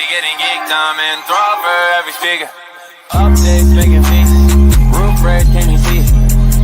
getting geeked, I'm enthralled for every speaker. Updates making feast, roof raise, can you see?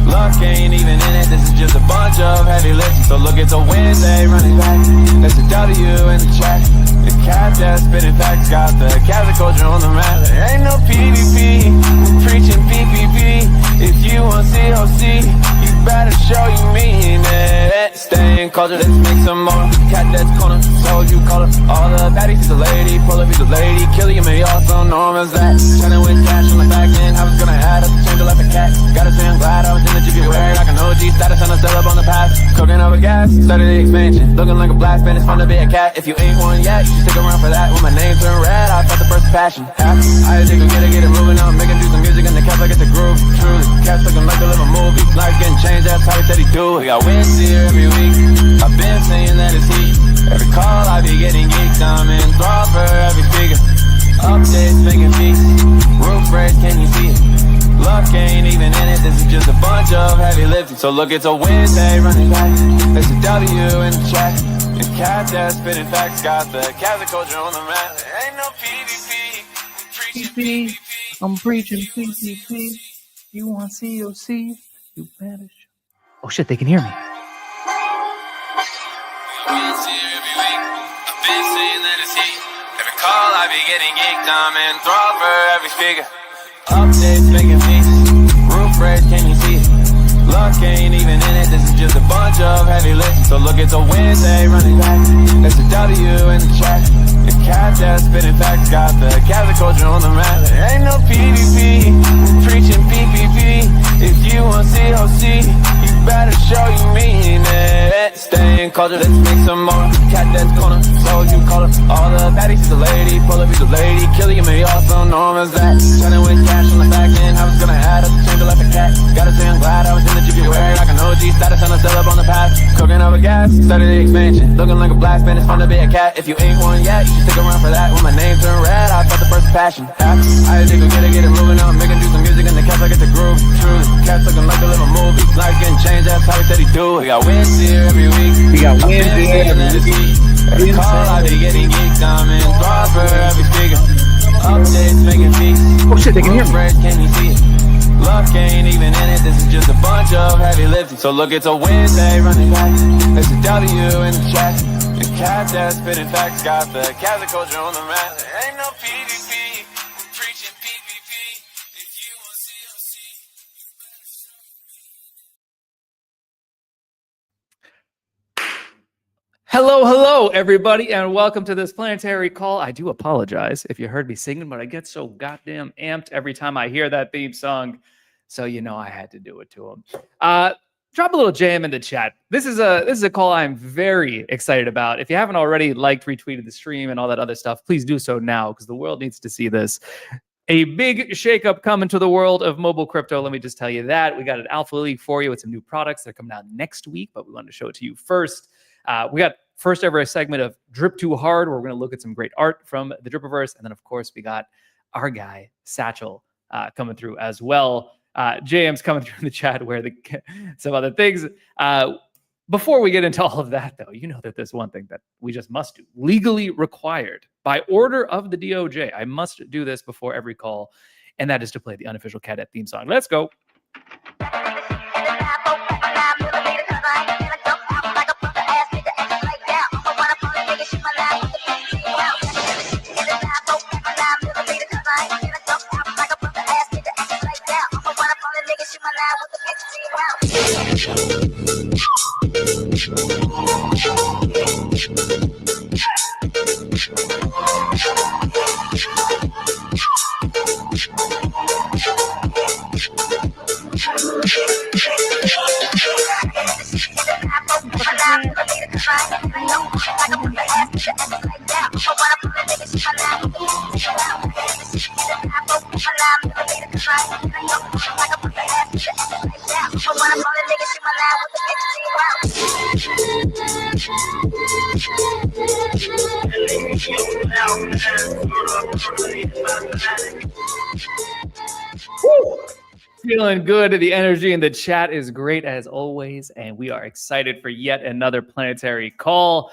Luck ain't even in it, this is just a bunch of heavy lifting. So look, it's a Wednesday running back, there's a W in the chat. The Catdets spitting facts, got the Catholic culture on the map. There ain't no PvP, we're preaching PvP. If you want COC, you better show you mean it. Stay in culture, let's make some more. Catdets corner, so you call it. All the baddies, he's a lady, pull up, he's a lady. Killing you, me also known as that. Trying to win cash on the back end, how it's gonna add up, change it like a cat. Gotta say I'm glad I was in the Jupiverse, like an OG status and I still up on the path. Cooking over gas, started the expansion. Looking like a blast, man, it's fun to be a cat. If you ain't one yet, you stick around for that. When my name turned red, I felt the first passion. I just go get it moving on, making do some music and the cats like it's a groove. Truly, cats looking like a little movie. Life getting changed, that's how he said he do it. We got wins here every week, I've been saying that it's heat. Every call I be getting geeked, I'm enthralled for every speaker. Updates making feast, roof raise, can you see it? Luck ain't even in it, this is just a bunch of heavy lifting. So look, it's a Wednesday running back, there's a W in the chat. The Catdets spitting facts, got the Catholic culture on the map. There ain't no PvP, I'm preaching PvP. You want COC, you better show. Oh shit, they can hear me. Every week, I've been saying that it's heat. Every call I be getting geeked, I'm enthralled for every speaker. Updates making feast, roof raise, can you see it? Luck ain't even in it, this is just a bunch of heavy lifting. So look, it's a Wednesday running back, there's a W in the chat. The Catdets spitting facts, got the Catholic culture on the map. There ain't no PvP, we're preaching PvP. If you want COC, you better show you mean it. Stay in culture, let's make some more. Catdets corner, so you call it. All the baddies, he's a lady, pull up, he's a lady. Killing you, me also known as that. Trying to win cash on the back end, how it's gonna add up, change it like a cat. Gotta say I'm glad I was in the Jupiverse, like an OG status and I still up on the path. Cooking over gas, started the expansion. Looking like a blast, man, it's fun to be a cat. If you ain't one yet, you stick around for that. When my name turned red, I felt the first passion. I just go get it moving on, making do some music and the cats like it's a groove. Truly, cats looking like a little movie. Life getting changed, that's how he said he do it. We got wins here every week. We got wins here every week. Every call I be getting geeked, I'm enthralled for every speaker. Updates making feast. Oh shit, they can hear me. Can you see it? Luck ain't even in it, this is just a bunch of heavy lifting. So look, it's a Wednesday running back, there's a W in the chat. The Catdets spitting facts, got the Catholic culture on the map. There ain't no PvP, we're preaching PvP. If you want COC, you better show me. Hello, everybody, and welcome to this Planetary call. I do apologize if you heard me singing, but I get so goddamn amped every time I hear that theme song. So you know I had to do it to him. Drop a little jam in the chat. This is a call I'm very excited about. If you haven't already liked, retweeted the stream, and all that other stuff, please do so now because the world needs to see this. A big shakeup coming to the world of mobile crypto. Let me just tell you that. We got an alpha leak for you with some new products that are coming out next week, but we wanted to show it to you first. We got first ever segment of Drip Too Hard, where we're going to look at some great art from the Jupiverse. And then, of course, we got our guy, Satchel, coming through as well. JM's coming through in the chat where some other things. Before we get into all of that, though, you know that there's one thing that we just must do. Legally required by order of the DOJ. I must do this before every call, and that is to play the unofficial Cadet theme song. Let's go. Feeling good. The energy in the chat is great as always, and we are excited for yet another Planetary call.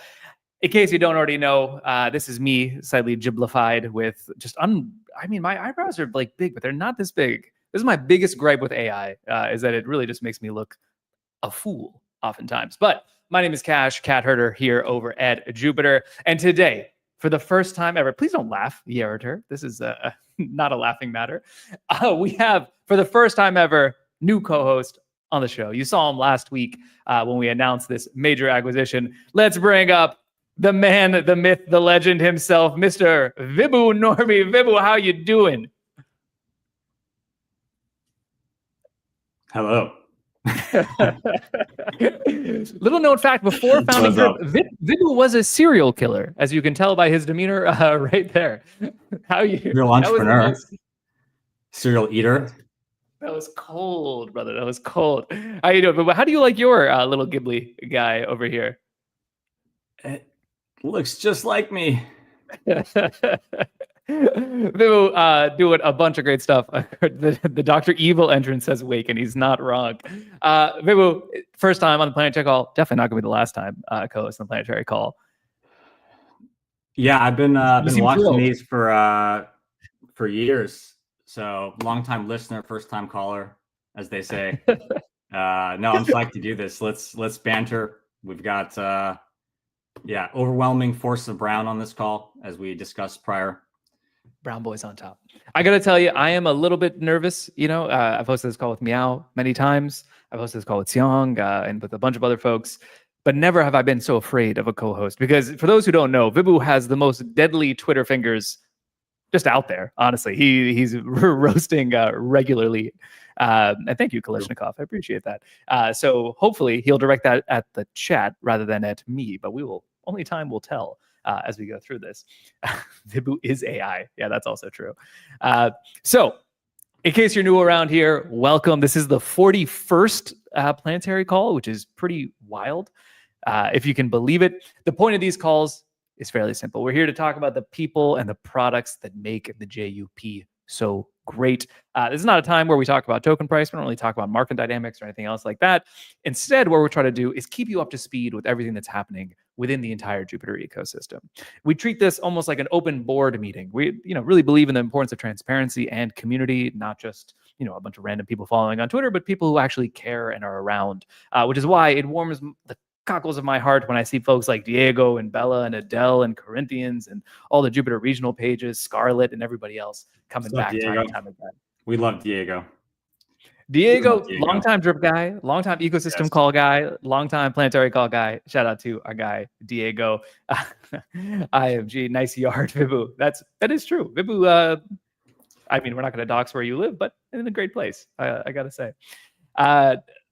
In case you don't already know, this is me slightly giblified with just I mean, my eyebrows are like big, but they're not this big. This is my biggest gripe with AI, is that it really just makes me look a fool oftentimes. But my name is Cash, cat herder here over at Jupiter. And today, for the first time ever, please don't laugh, Yeriter. This is not a laughing matter. We have, for the first time ever, new co-host on the show. You saw him last week when we announced this major acquisition. Let's bring up the man, the myth, the legend himself, Mr. Vibhu Norby. Vibhu, how you doing? Hello. Little known fact, before founding Drip, Vibhu was a serial killer, as you can tell by his demeanor right there. How you? Real entrepreneur. Serial eater. That was cold, brother. That was cold. How you doing? But how do you like your little Ghibli guy over here? It looks just like me. Vibhu doing a bunch of great stuff. The Dr. Evil entrance says wake, and he's not wrong. Vibhu, first time on the Planetary Call. Definitely not going to be the last time co-host on the Planetary Call. Yeah, I've been watching these for years. So long time listener, first time caller, as they say. No, I'm psyched to do this. Let's banter. We've got overwhelming force of brown on this call, as we discussed prior. Brown boys on top. I got to tell you, I am a little bit nervous. You know, I've hosted this call with Meow many times. I've hosted this call with Xiong and with a bunch of other folks, but never have I been so afraid of a co-host. Because for those who don't know, Vibhu has the most deadly Twitter fingers just out there. Honestly, he's roasting regularly. And thank you, Kalishnikov. I appreciate that. So hopefully he'll direct that at the chat rather than at me, but only time will tell. As we go through this. Vibhu is AI. Yeah, that's also true. So in case you're new around here, welcome. This is the 41st Planetary Call, which is pretty wild, if you can believe it. The point of these calls is fairly simple. We're here to talk about the people and the products that make the JUP so great. This is not a time where we talk about token price. We don't really talk about market dynamics or anything else like that. Instead, what we're trying to do is keep you up to speed with everything that's happening within the entire Jupiter ecosystem. We treat this almost like an open board meeting. We, really believe in the importance of transparency and community, not just, a bunch of random people following on Twitter, but people who actually care and are around, which is why it warms the cockles of my heart when I see folks like Diego and Bella and Adele and Corinthians and all the Jupiter regional pages, Scarlet and everybody else coming back time and time again. We love Diego. Diego, longtime Drip guy, longtime ecosystem call guy, longtime Planetary Call guy. Shout out to our guy Diego. IMG, nice yard, Vibhu. That is true. Vibhu, I mean, we're not going to dox where you live, but in a great place, I got to say.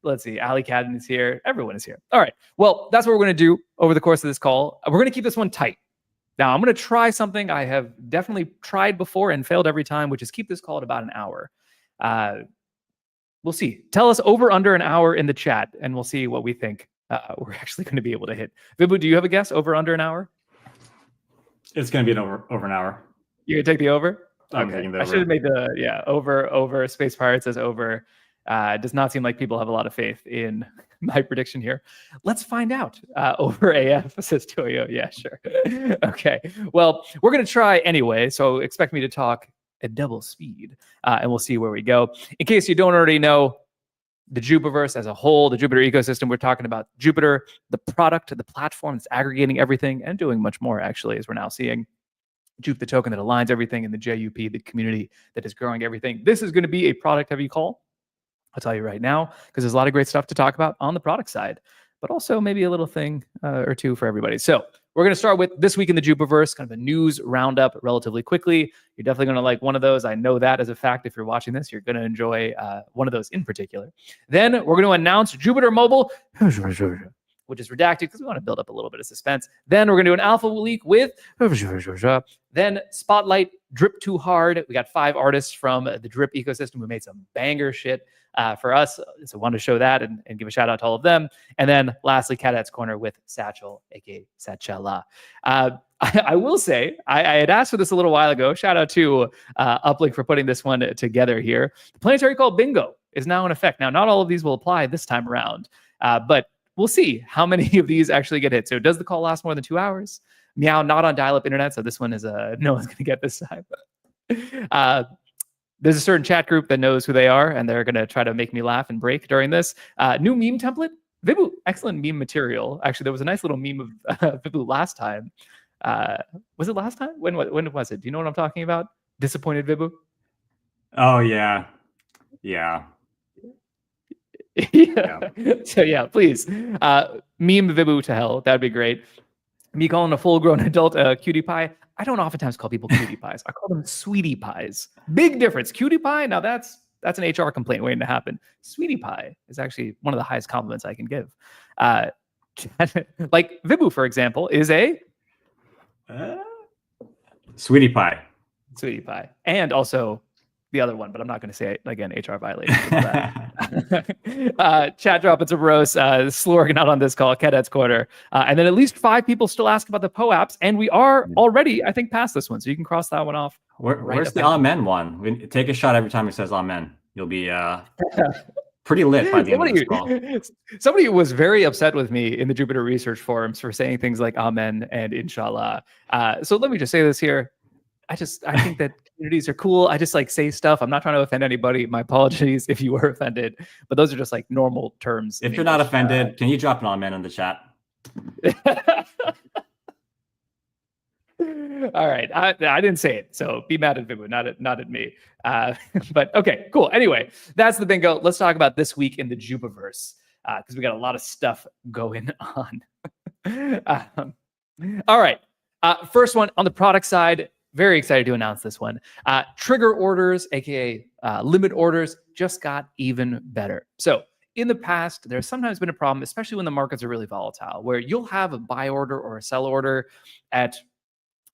Let's see, Ali Cadden is here. Everyone is here. All right. Well, that's what we're going to do over the course of this call. We're going to keep this one tight. Now, I'm going to try something I have definitely tried before and failed every time, which is keep this call at about an hour. We'll see. Tell us over under an hour in the chat, and we'll see what we think we're actually going to be able to hit. Vibhu, do you have a guess? Over under an hour? It's going to be over an hour. You're going to take the over? I'm taking the over. I should have made the over. Space Pirate says over. It does not seem like people have a lot of faith in my prediction here. Let's find out. Over AF says Toyo. Yeah, sure. Okay. Well, we're going to try anyway, so expect me to talk at double speed, and we'll see where we go. In case you don't already know, the Jupiverse as a whole, the Jupiter ecosystem, we're talking about Jupiter, the product, the platform that's aggregating everything and doing much more, actually, as we're now seeing. Jup, the token that aligns everything, and the JUP, the community that is growing everything. This is going to be a product-heavy call. I'll tell you right now, because there's a lot of great stuff to talk about on the product side, but also maybe a little thing or two for everybody. So we're going to start with this week in the Jupiverse, kind of a news roundup relatively quickly. You're definitely going to like one of those. I know that as a fact. If you're watching this, you're going to enjoy one of those in particular. Then we're going to announce Jupiter Mobile, which is redacted because we want to build up a little bit of suspense. Then we're going to do an alpha leak with, then Spotlight, Drip Too Hard. We got 5 artists from the Drip ecosystem who made some banger shit for us. So I wanted to show that and give a shout out to all of them. And then lastly, Catdets Corner with Satchel, aka Satchela. I will say, I had asked for this a little while ago. Shout out to Uplink for putting this one together here. The Planetary Call Bingo is now in effect. Now, not all of these will apply this time around, but we'll see how many of these actually get hit. So does the call last more than 2 hours? Meow, not on dial-up internet, so this one is no one's going to get this time. There's a certain chat group that knows who they are, and they're going to try to make me laugh and break during this. New meme template. Vibu, excellent meme material. Actually, there was a nice little meme of Vibu last time. Was it last time? When was it? Do you know what I'm talking about? Disappointed Vibu? Oh, yeah. Yeah. Yeah. So yeah, please meme Vibu to hell. That'd be great. Me calling a full-grown adult cutie pie. I don't oftentimes call people cutie pies. I call them sweetie pies. Big difference. Cutie pie. Now that's an HR complaint waiting to happen. Sweetie pie is actually one of the highest compliments I can give. Like Vibu, for example, is a sweetie pie. Sweetie pie, and also the other one, but I'm not going to say it again. HR violation. Chat drop and some roast. Slorgan out on this call. Catdets Corner, and then at least 5 people still ask about the POAPs, and we are already, I think, past this one, so you can cross that one off. Where's the amen one? Take a shot every time he says amen. You'll be pretty lit by the end of this call. Somebody was very upset with me in the Jupiter research forums for saying things like amen and inshallah. So let me just say this here. I think that communities are cool. I just like say stuff. I'm not trying to offend anybody. My apologies if you were offended, but those are just like normal terms. If you're not offended, can you drop an amen in the chat? All right. I didn't say it, so be mad at Vibu, not at me. But okay, cool. Anyway, that's the bingo. Let's talk about this week in the Jupiverse, because we got a lot of stuff going on. All right. First one on the product side. Very excited to announce this one. Trigger orders, aka limit orders, just got even better. So in the past, there's sometimes been a problem, especially when the markets are really volatile, where you'll have a buy order or a sell order at,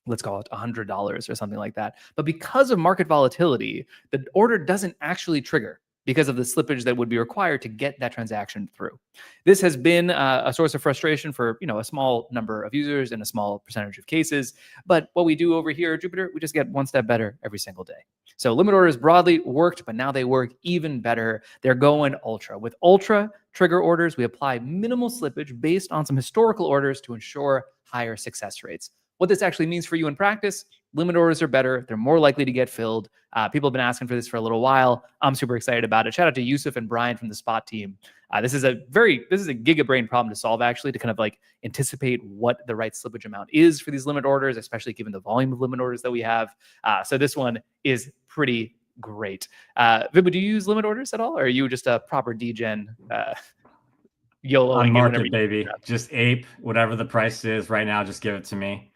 let's call it $100 or something like that. But because of market volatility, the order doesn't actually trigger because of the slippage that would be required to get that transaction through. This has been a source of frustration for a small number of users and a small percentage of cases. But what we do over here at Jupiter, we just get one step better every single day. So limit orders broadly worked, but now they work even better. They're going ultra. With ultra trigger orders, we apply minimal slippage based on some historical orders to ensure higher success rates. What this actually means for you in practice, limit orders are better. They're more likely to get filled. People have been asking for this for a little while. I'm super excited about it. Shout out to Yusuf and Brian from the Spot team. This is a gigabrain problem to solve, actually, to kind of like anticipate what the right slippage amount is for these limit orders, especially given the volume of limit orders that we have. So this one is pretty great. Vibu, do you use limit orders at all? Or are you just a proper degen YOLO? On market, baby. Just ape whatever the price is right now. Just give it to me.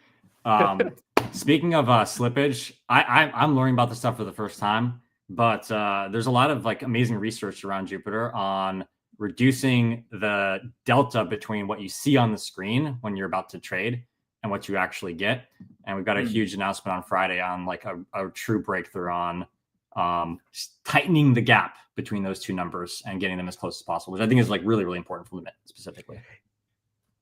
Speaking of slippage, I'm learning about this stuff for the first time, but there's a lot of like amazing research around Jupiter on reducing the delta between what you see on the screen when you're about to trade and what you actually get. And we've got a huge announcement on Friday on like a true breakthrough on tightening the gap between those two numbers and getting them as close as possible, which I think is like really, really important for limit specifically.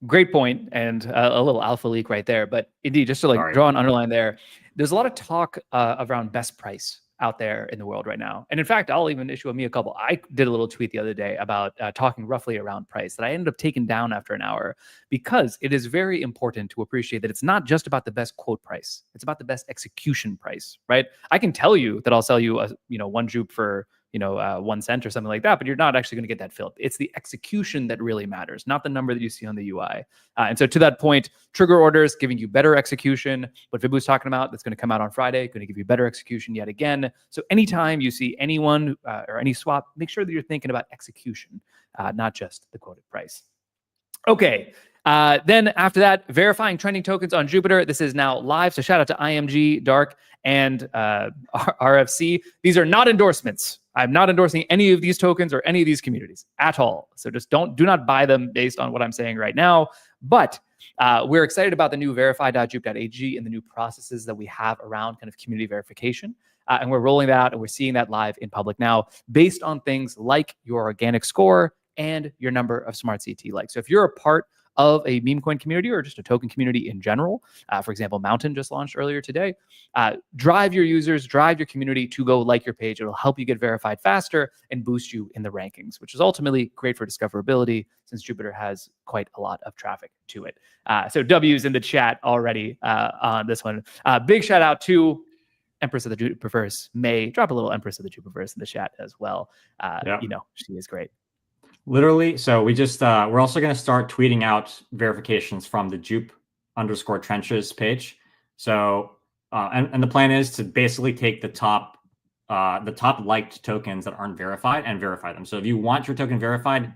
Great point, and a little alpha leak right there. But indeed, just to like draw an underline there, there's a lot of talk around best price out there in the world right now. And in fact, I'll even issue a couple. I did a little tweet the other day about talking roughly around price that I ended up taking down after an hour, because it is very important to appreciate that it's not just about the best quote price. It's about the best execution price, right? I can tell you that I'll sell you a one Jupe for 1 cent or something like that, but you're not actually going to get that filled. It's the execution that really matters, not the number that you see on the UI. And so to that point, trigger orders giving you better execution. What Vibu's talking about, that's going to come out on Friday, going to give you better execution yet again. So anytime you see anyone or any swap, make sure that you're thinking about execution, not just the quoted price. Okay. Then after that, verifying trending tokens on Jupiter. This is now live. So shout out to IMG, Dark, and RFC. These are not endorsements. I'm not endorsing any of these tokens or any of these communities at all. So just do not buy them based on what I'm saying right now. But we're excited about the new verify.jup.ag and the new processes that we have around kind of community verification. And we're rolling that out and we're seeing that live in public now based on things like your organic score and your number of smart CT likes. So if you're a part of a meme coin community or just a token community in general, for example, Mountain just launched earlier today, drive your users, drive your community to go like your page. It'll help you get verified faster and boost you in the rankings, which is ultimately great for discoverability since Jupiter has quite a lot of traffic to it. So W's in the chat already on this one. Big shout out to Empress of the Jupiverse, May. Drop a little Empress of the Jupiverse in the chat as well. You know, she is great. Literally. So we just, we're also going to start tweeting out verifications from the JUP_trenches page. So, and the plan is to basically take the top liked tokens that aren't verified and verify them. So if you want your token verified,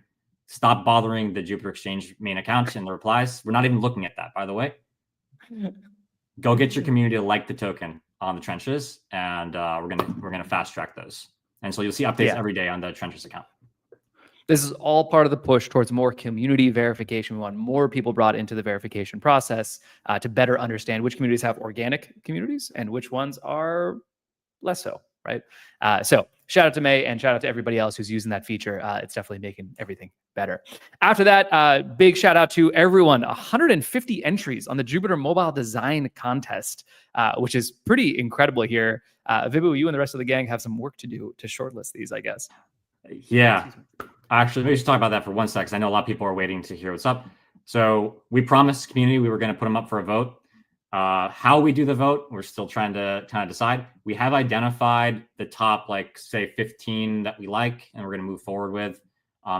stop bothering the Jupiter Exchange main account in the replies. We're not even looking at that, by the way. Go get your community to like the token on the trenches, and we're gonna fast track those. And so you'll see updates every day on the trenches account. This is all part of the push towards more community verification. We want more people brought into the verification process to better understand which communities have organic communities and which ones are less so, right? So shout out to May and shout out to everybody else who's using that feature. It's definitely making everything better. After that, big shout out to everyone. 150 entries on the Jupiter Mobile Design Contest, which is pretty incredible here. Vibu, you and the rest of the gang have some work to do to shortlist these, I guess. Yeah. Actually, maybe we should talk about that for 1 sec, because I know a lot of people are waiting to hear what's up. So we promised community we were going to put them up for a vote. How we do the vote, we're still trying to kind of decide. We have identified the top, like, say, 15 that we like, and we're going to move forward with.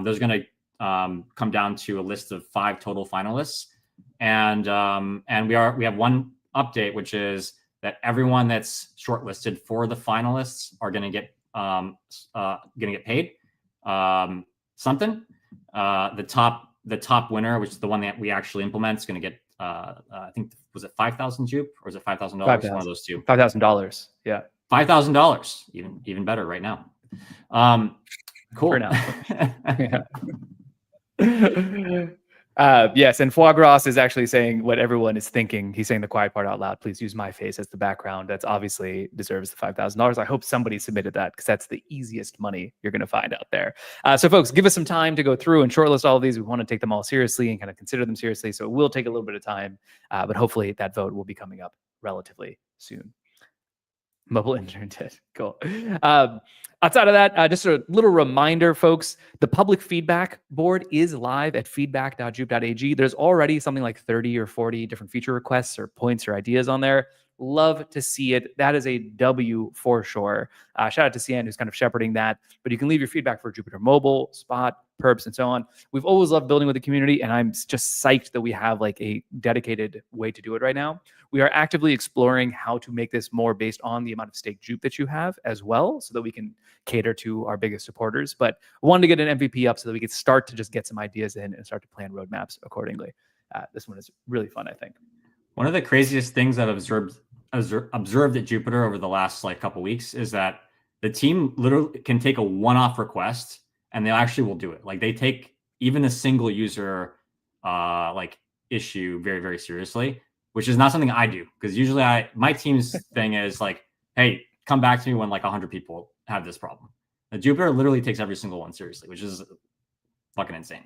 Those are going to come down to a list of 5 total finalists. And we have one update, which is that everyone that's shortlisted for the finalists are going to get paid something. The top winner, which is the one that we actually implement, is going to get I think, was it 5,000 JUP or is it $5,000? One of those two. $5,000. Yeah. $5,000. Even better right now. Cool. For now. Yes, and Foie Gras is actually saying what everyone is thinking. He's saying the quiet part out loud. Please use my face as the background. That's obviously deserves the $5,000. I hope somebody submitted that because that's the easiest money you're going to find out there. So folks, give us some time to go through and shortlist all of these. We want to take them all seriously and kind of consider them seriously. So it will take a little bit of time, but hopefully that vote will be coming up relatively soon. Mobile intern did. Cool. Outside of that, just a little reminder, folks, the public feedback board is live at feedback.jup.ag. There's already something like 30 or 40 different feature requests or points or ideas on there. Love to see it. That is a W for sure. Shout out to Cian, who's kind of shepherding that. But you can leave your feedback for Jupiter Mobile, Spot, Perps, and so on. We've always loved building with the community, and I'm just psyched that we have like a dedicated way to do it right now. We are actively exploring how to make this more based on the amount of stake Jup that you have as well, so that we can cater to our biggest supporters. But I wanted to get an MVP up so that we could start to just get some ideas in and start to plan roadmaps accordingly. This one is really fun, I think. One of the craziest things I've observed at Jupiter over the last couple weeks is that the team literally can take a one-off request and they actually will do it. Like, they take even a single user issue very, very seriously, which is not something I do, because usually my team's thing is like, hey, come back to me when 100 people have this problem. The Jupiter literally takes every single one seriously, which is fucking insane.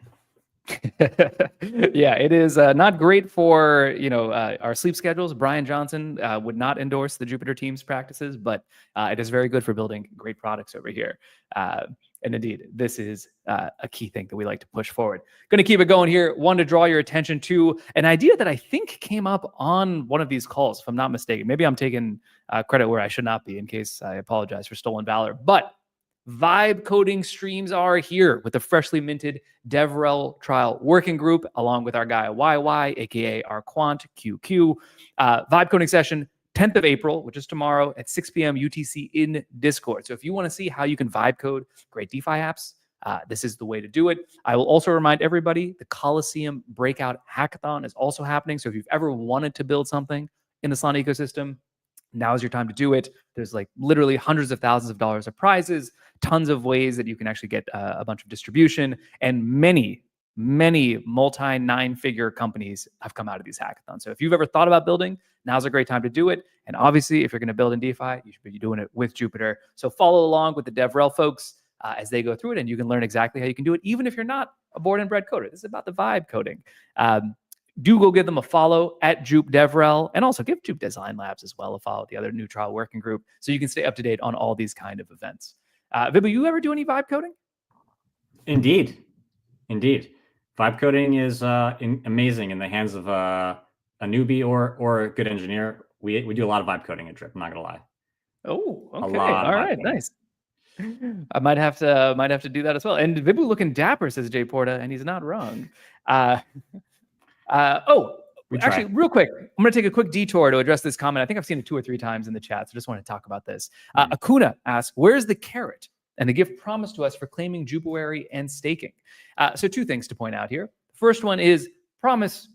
Yeah, it is not great for our sleep schedules. Brian Johnson would not endorse the Jupiter team's practices, but it is very good for building great products over here. And indeed, this is a key thing that we like to push forward. Going to keep it going here. One to draw your attention to an idea that I think came up on one of these calls, if I'm not mistaken. Maybe I'm taking credit where I should not be, in case I apologize for stolen valor. But vibe coding streams are here with the freshly minted DevRel trial working group, along with our guy YY, aka our quant QQ. Vibe coding session 10th of April, which is tomorrow at 6 p.m. UTC in Discord. So if you want to see how you can vibe code great DeFi apps, this is the way to do it. I will also remind everybody the Coliseum Breakout Hackathon is also happening. So if you've ever wanted to build something in the Solana ecosystem, now's your time to do it. There's literally hundreds of thousands of dollars of prizes, tons of ways that you can actually get a bunch of distribution, and many multi-9-figure companies have come out of these hackathons. So if you've ever thought about building, now's a great time to do it. And obviously, if you're going to build in DeFi, you should be doing it with Jupiter. So follow along with the DevRel folks. as they go through it, and you can learn exactly how you can do it, even if you're not a born and bred coder. This is about the vibe coding. Do go give them a follow at JUP DevRel, and also give JUP Design Labs as well a follow, the other new trial working group, so you can stay up to date on all these kind of events. Vibhu, you ever do any vibe coding? Indeed. Vibe coding is amazing in the hands of a newbie or a good engineer. We do a lot of vibe coding at Drip. I'm not gonna lie. Oh, okay. All right, nice. I might have to do that as well. And Vibhu looking dapper, says Jay Porta, and he's not wrong. Actually, real quick, I'm going to take a quick detour to address this comment. I think I've seen it 2 or 3 times in the chat, so just want to talk about this. Akuna asks, where's the carrot and the gift promised to us for claiming Jupiwary and staking? So 2 things to point out here. First one is promise,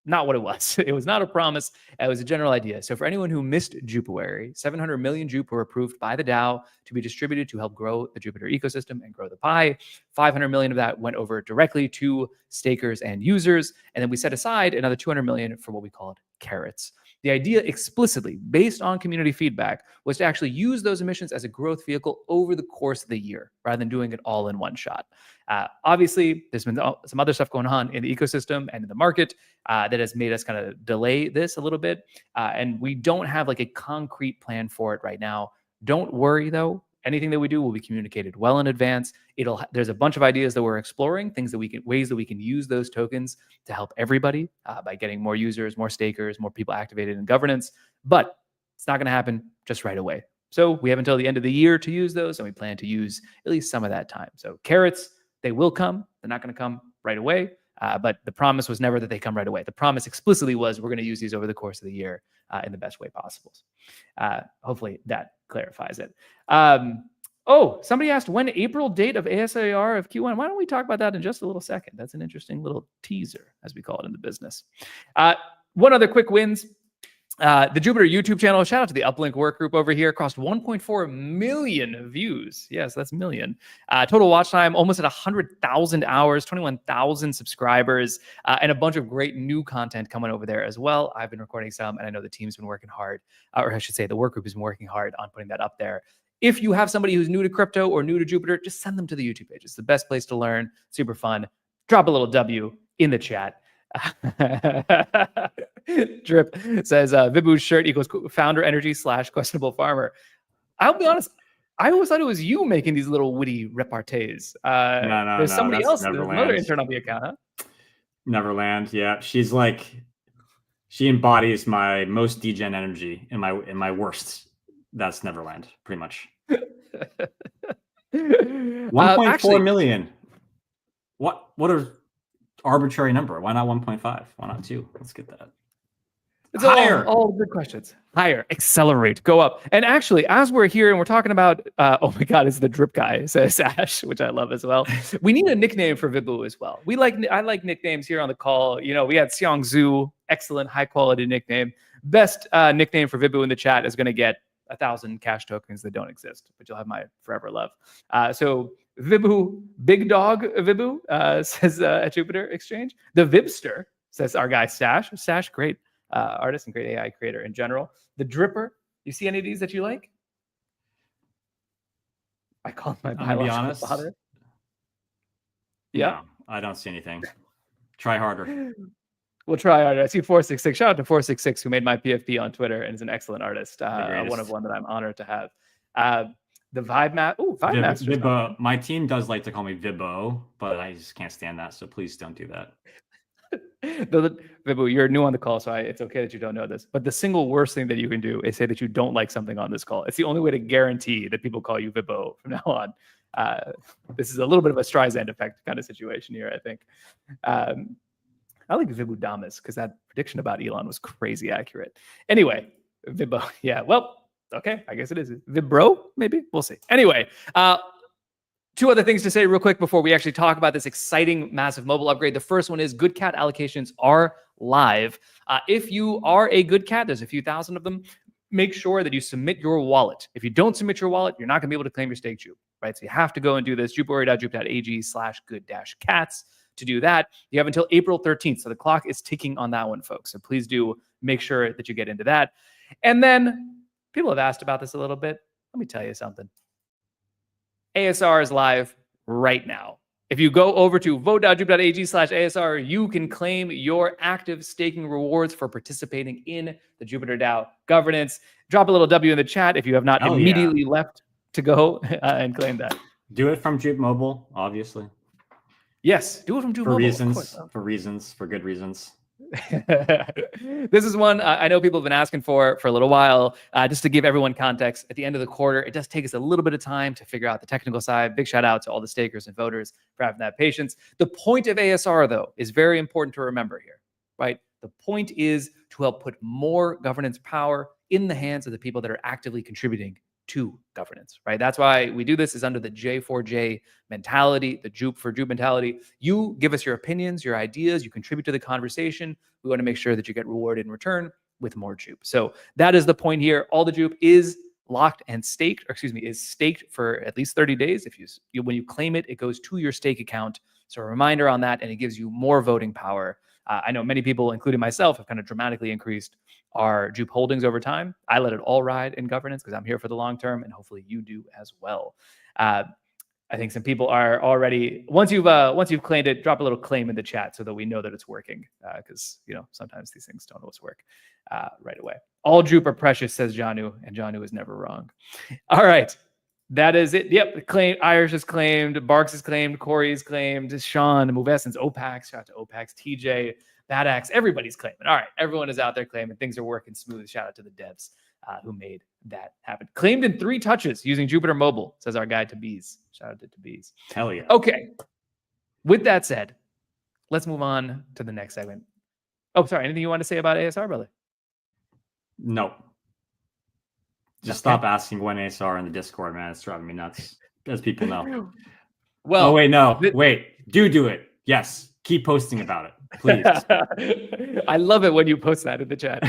not what it was. It was not a promise. It was a general idea. So for anyone who missed Jupiwary, 700 million Jup were approved by the DAO to be distributed to help grow the Jupiter ecosystem and grow the pie. 500 million of that went over directly to stakers and users. And then we set aside another 200 million for what we called carrots. The idea explicitly, based on community feedback, was to actually use those emissions as a growth vehicle over the course of the year, rather than doing it all in one shot. Obviously, there's been some other stuff going on in the ecosystem and in the market that has made us kind of delay this a little bit. And we don't have like a concrete plan for it right now. Don't worry, though. Anything that we do will be communicated well in advance. There's a bunch of ideas that we're exploring, ways that we can use those tokens to help everybody by getting more users, more stakers, more people activated in governance. But it's not going to happen just right away. So we have until the end of the year to use those, and we plan to use at least some of that time. So carrots, they will come. They're not going to come right away. But the promise was never that they come right away. The promise explicitly was we're going to use these over the course of the year in the best way possible. Hopefully that clarifies it. Somebody asked when April date of ASAR of Q1. Why don't we talk about that in just a little second? That's an interesting little teaser, as we call it in the business. One other quick wins. The Jupiter YouTube channel, shout out to the Uplink work group over here, crossed 1.4 million views. Yes, that's million. Total watch time, almost at 100,000 hours, 21,000 subscribers, and a bunch of great new content coming over there as well. I've been recording some, and I know the team's been working hard, or I should say the work group has been working hard on putting that up there. If you have somebody who's new to crypto or new to Jupiter, just send them to the YouTube page. It's the best place to learn, super fun. Drop a little W in the chat. Drip says Vibhu's shirt equals founder energy / questionable farmer. I'll be honest, I always thought it was you making these little witty repartees. No, there's somebody else, Neverland. there's another intern on the account, huh? Neverland, yeah. She's like, she embodies my most degen energy in my worst. That's Neverland, pretty much. 1.4 million. What a arbitrary number. Why not 1.5? Why not 2? Let's get that. It's all good questions. Higher, accelerate, go up. And actually, as we're here and we're talking about, oh my God, it's the drip guy, says Ash, which I love as well. We need a nickname for Vibhu as well. I like nicknames here on the call. You know, we had Xiang Zhu, excellent, high quality nickname. Best nickname for Vibhu in the chat is going to get 1,000 cash tokens that don't exist, but you'll have my forever love. So Vibhu, Big Dog Vibhu, says at Jupiter Exchange. The Vibster, says our guy Stash. Stash, great artist and great AI creator in general. The Dripper, you see any of these that you like? I call my biological father. Yeah. No, I don't see anything. Try harder. We'll try harder. I see 466. Shout out to 466 who made my PFP on Twitter and is an excellent artist. One that I'm honored to have. The Vibe Map. Oh, Vibe Master. Vibbo. My team does like to call me Vibbo, but I just can't stand that. So please don't do that. Vibbo, you're new on the call, so it's okay that you don't know this. But the single worst thing that you can do is say that you don't like something on this call. It's the only way to guarantee that people call you Vibbo from now on. This is a little bit of a Streisand effect kind of situation here, I think. I like Vibbo Damas because that prediction about Elon was crazy accurate. Anyway, Vibbo, yeah, well, okay, I guess it is. Vibro, maybe? We'll see. Anyway, 2 other things to say real quick before we actually talk about this exciting, massive mobile upgrade. The first one is Good Cat allocations are live. If you are a Good Cat, there's a few thousand of them, make sure that you submit your wallet. If you don't submit your wallet, you're not going to be able to claim your stake Jup, right? So you have to go and do this, jupiwary.jup.ag/good-cats. To do that, you have until April 13th. So the clock is ticking on that one, folks. So please do make sure that you get into that. And then people have asked about this a little bit. Let me tell you something. ASR is live right now. If you go over to vote.jup.ag/ASR, you can claim your active staking rewards for participating in the Jupiter DAO governance. Drop a little W in the chat if you have not immediately left to go and claim that. Do it from JUP Mobile, obviously. Yes, do it from JUP Mobile. For good reasons. This is one I know people have been asking for a little while. Just to give everyone context, at the end of the quarter, it does take us a little bit of time to figure out the technical side. Big shout out to all the stakers and voters for having that patience. The point of ASR, though, is very important to remember here, right? The point is to help put more governance power in the hands of the people that are actively contributing to governance, right? That's why we do this, is under the J4J mentality, the JUP for JUP mentality. You give us your opinions, your ideas, you contribute to the conversation. We want to make sure that you get rewarded in return with more JUP. So that is the point here. All the JUP is locked and staked, or excuse me, is staked for at least 30 days. If when you claim it, it goes to your stake account. So a reminder on that, and it gives you more voting power. I know many people, including myself, have kind of dramatically increased our JUP holdings over time. I let it all ride in governance because I'm here for the long term, and hopefully you do as well. I think some people are already, once you've claimed it, drop a little claim in the chat so that we know that it's working, because sometimes these things don't always work right away. All JUP are precious, says Janu, and Janu is never wrong. All right. That is it. Yep. Claim. Irish is claimed. Barks is claimed. Corey is claimed. Sean, Movessence, Opax. Shout out to Opax. TJ, Badax. Everybody's claiming. All right. Everyone is out there claiming. Things are working smooth. Shout out to the devs who made that happen. Claimed in 3 touches using Jupiter Mobile, says our guy Tabiz. Shout out to Tabiz. Hell yeah. Okay. With that said, let's move on to the next segment. Oh, sorry. Anything you want to say about ASR, brother? No. Just stop asking when ASR in the Discord, man. It's driving me nuts, as people know. Well, oh, wait, no. Wait. Do it. Yes. Keep posting about it, please. I love it when you post that in the chat.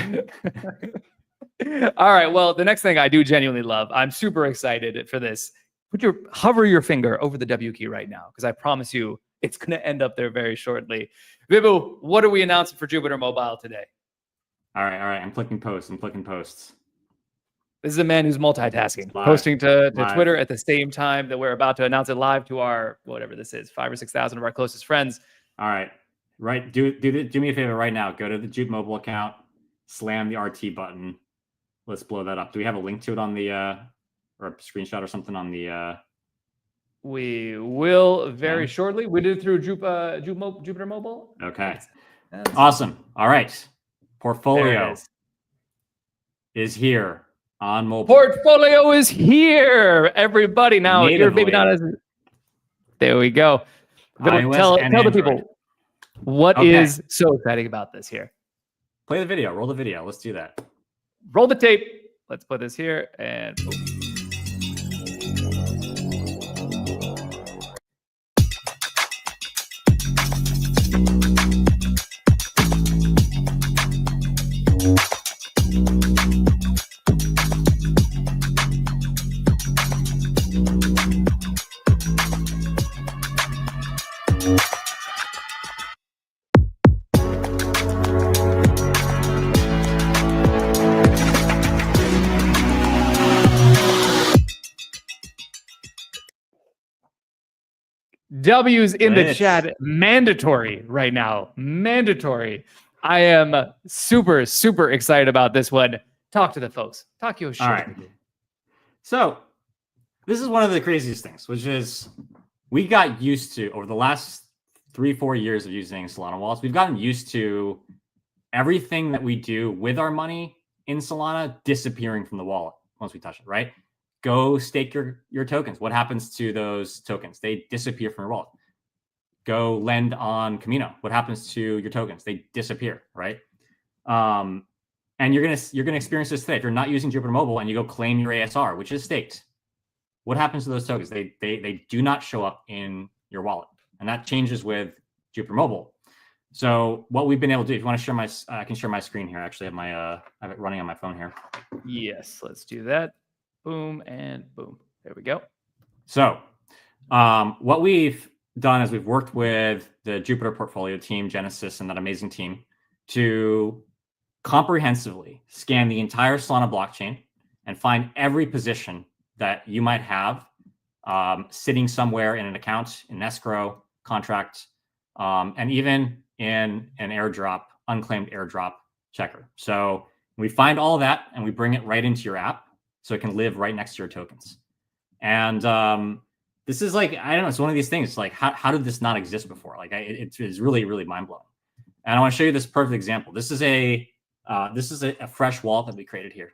All right. Well, the next thing I do genuinely love, I'm super excited for this. Hover your finger over the W key right now, because I promise you it's going to end up there very shortly. Vibu, what are we announcing for Jupiter Mobile today? All right. I'm clicking posts. This is a man who's multitasking, posting to Twitter at the same time that we're about to announce it live to our, whatever this is, 5,000 or 6,000 of our closest friends. All right. Right. Do me a favor right now. Go to the JUP Mobile account, slam the RT button. Let's blow that up. Do we have a link to it on the, or a screenshot or something on the? We will very shortly. We did it through Jupiter Mobile. Okay. Awesome. All right. Portfolio is here. On mobile. Portfolio is here, everybody. Now, you're maybe not as. There we go. Tell the people what is so exciting about this here. Play the video. Roll the video. Let's do that. Roll the tape. Let's put this here and. Boom. W's in the chat. Mandatory right now. Mandatory. I am super, super excited about this one. Talk to the folks. Talk your shit. All right. So this is one of the craziest things, which is we got used to, over the last 3-4 years of using Solana wallets, we've gotten used to everything that we do with our money in Solana disappearing from the wallet once we touch it, right? Go stake your tokens. What happens to those tokens? They disappear from your wallet. Go lend on Camino. What happens to your tokens? They disappear, right? And you're gonna experience this today. If you're not using Jupiter Mobile and you go claim your ASR, which is staked, what happens to those tokens? They do not show up in your wallet, and that changes with Jupiter Mobile. So what we've been able to do, if you want to share I can share my screen here. I actually have I have it running on my phone here. Yes, let's do that. Boom and boom. There we go. So what we've done is we've worked with the Jupiter portfolio team, Genesis, and that amazing team to comprehensively scan the entire Solana blockchain and find every position that you might have sitting somewhere in an account, in escrow contract, and even in an airdrop, unclaimed airdrop checker. So we find all that and we bring it right into your app so it can live right next to your tokens. And this is like, I don't know, it's one of these things. Like, how did this not exist before? Like, it's really, really mind blowing. And I want to show you this perfect example. This is a fresh wallet that we created here.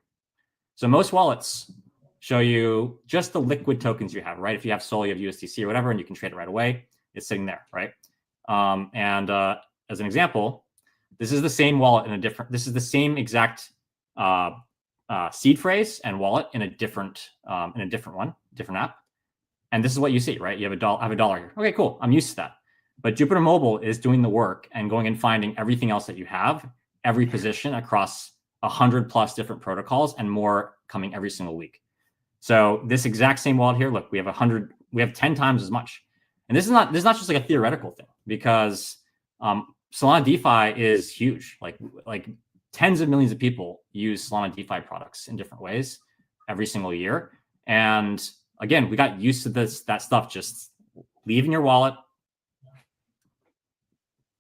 So most wallets show you just the liquid tokens you have, right? If you have Sol, you have USDC or whatever, and you can trade it right away. It's sitting there, right? As an example, this is the same wallet in a different. This is the same exact seed phrase and wallet in a different different app. And this is what you see, right? You have I have a dollar here. Okay, cool. I'm used to that. But Jupiter Mobile is doing the work and going and finding everything else that you have, every position across 100+ different protocols and more coming every single week. So this exact same wallet here, look, we have 10 times as much. And this is not just like a theoretical thing, because Solana DeFi is huge. Like tens of millions of people use Solana DeFi products in different ways every single year. And again, we got used to that stuff just leaving your wallet,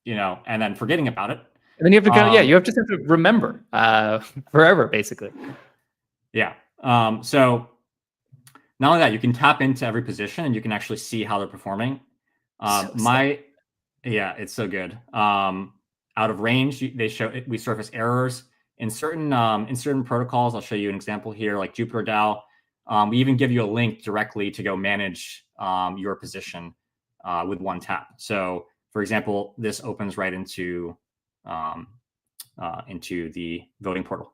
and then forgetting about it. And then you have to you have to remember forever, basically. Yeah. So not only that, you can tap into every position and you can actually see how they're performing. It's so good. Out of range, we surface errors in certain protocols. I'll show you an example here, like Jupiter DAO. We even give you a link directly to go manage your position with one tap. So, for example, this opens right into the voting portal.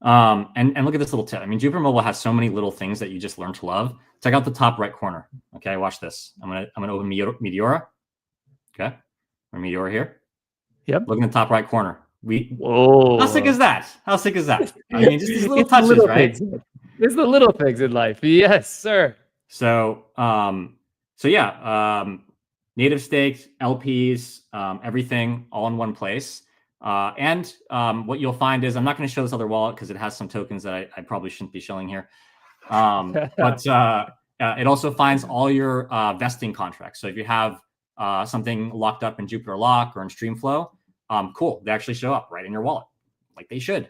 And look at this little tip. I mean, Jupiter Mobile has so many little things that you just learn to love. Check out the top right corner. Okay, watch this. I'm gonna open Meteora. Okay, or Meteora here. Yep. Look in the top right corner. Whoa. How sick is that? How sick is that? I mean, just these little touches, right? It's the little things in life. Yes, sir. So native stakes, LPs, everything all in one place. And what you'll find is, I'm not going to show this other wallet because it has some tokens that I probably shouldn't be showing here. But it also finds all your vesting contracts. So if you have something locked up in Jupiter Lock or in Streamflow, cool, they actually show up right in your wallet, like they should.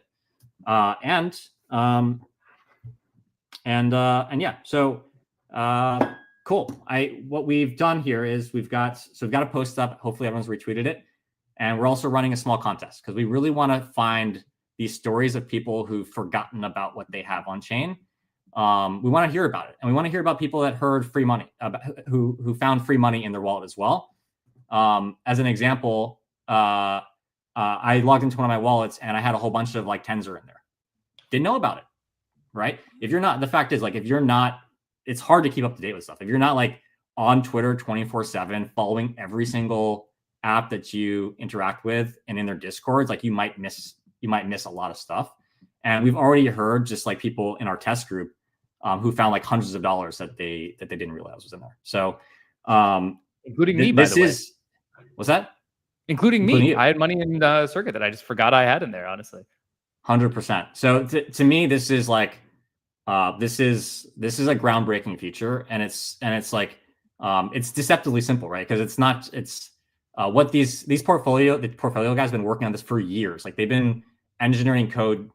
Cool. What we've done here is we've got a post up. Hopefully everyone's retweeted it. And we're also running a small contest because we really want to find these stories of people who've forgotten about what they have on chain. We want to hear about it. And we want to hear about people that heard free money, who found free money in their wallet as well. As an example, I logged into one of my wallets and I had a whole bunch of like Tensor in there. Didn't know about it, right? The fact is, like, if you're not, it's hard to keep up to date with stuff. If you're not like on Twitter 24/7, following every single app that you interact with and in their discords, like you might miss a lot of stuff. And we've already heard just like people in our test group who found like hundreds of dollars that they didn't realize was in there. So including me, by the way. What's that? Including me. You. I had money in the circuit that I just forgot I had in there, honestly. 100%. So to me, this is like this is a groundbreaking feature, and it's like it's deceptively simple, right? Because it's what the portfolio guys have been working on this for years. Like, they've been engineering code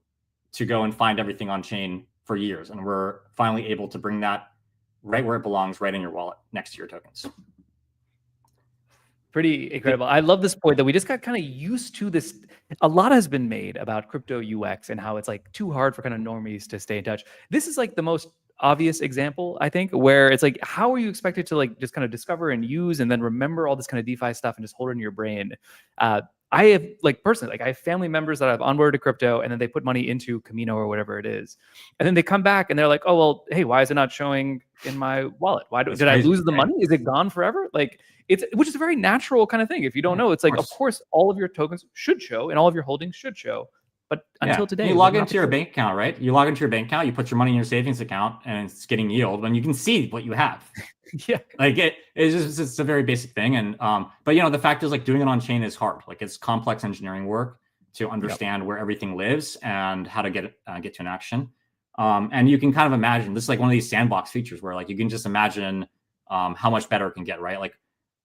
to go and find everything on chain for years, and we're finally able to bring that right where it belongs, right in your wallet next to your tokens. Pretty incredible. I love this point that we just got kind of used to this. A lot has been made about crypto UX and how it's like too hard for kind of normies to stay in touch. This is like the most obvious example, I think, where it's like, how are you expected to like just kind of discover and use and then remember all this kind of DeFi stuff and just hold it in your brain? I have, like, personally, like, I have family members that I've onboarded to crypto and then they put money into Camino or whatever it is. And then they come back and they're like, oh, well, hey, why is it not showing in my wallet? Did I lose the money? Is it gone forever? Like, which is a very natural kind of thing. If you don't know, it's like, of course, all of your tokens should show and all of your holdings should show. But until today, you log into your bank account, right? You log into your bank account, you put your money in your savings account, and it's getting yield when you can see what you have. Yeah, like it's a very basic thing. And but the fact is, like, doing it on chain is hard. Like, it's complex engineering work to understand where everything lives and how to get to an action. And you can kind of imagine, this is like one of these sandbox features where like you can just imagine how much better it can get, right? Like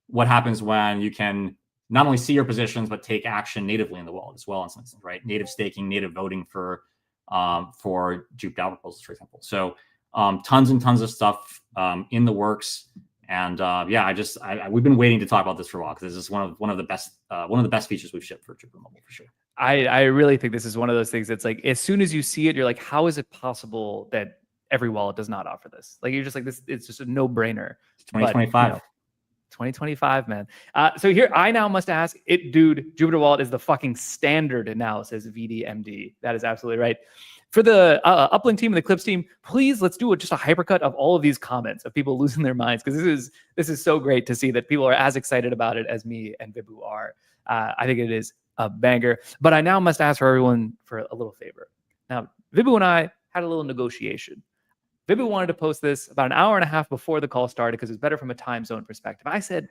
what happens when you can not only see your positions, but take action natively in the wallet as well in some instance, right? Native staking, native voting for JUP DAO proposals, for example. So tons and tons of stuff in the works. And yeah, we've been waiting to talk about this for a while because this is one of the best features we've shipped for Jupiter Mobile for sure. I really think this is one of those things that's like, as soon as you see it, you're like, how is it possible that every wallet does not offer this? Like, you're just like, this, it's just a no brainer. 2025. But, you know, 2025, man. So here, I now must ask it, dude, Jupiter Wallet is the fucking standard now, says VDMD. That is absolutely right. For the Uplink team and the Clips team, please, let's do just a hypercut of all of these comments of people losing their minds, because this is so great to see that people are as excited about it as me and Vibu are. I think it is a banger. But I now must ask for everyone for a little favor. Now, Vibu and I had a little negotiation. Vibu wanted to post this about an hour and a half before the call started because it's better from a time zone perspective. I said,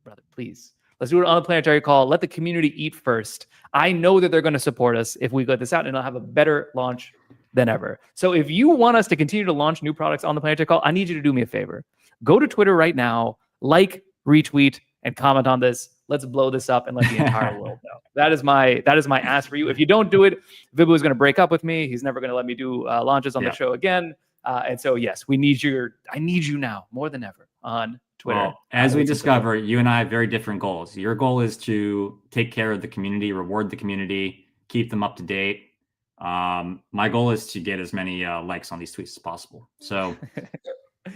brother, please, let's do it on the Planetary call. Let the community eat first. I know that they're going to support us if we get this out, and it'll have a better launch than ever. So if you want us to continue to launch new products on the Planetary call, I need you to do me a favor. Go to Twitter right now, like, retweet, and comment on this. Let's blow this up and let the entire world know. That is my ask for you. If you don't do it, Vibu is going to break up with me. He's never going to let me do launches on the show again. And so, yes, I need you now more than ever on Twitter. Well, as we discover, you and I have very different goals. Your goal is to take care of the community, reward the community, keep them up to date. My goal is to get as many likes on these tweets as possible. So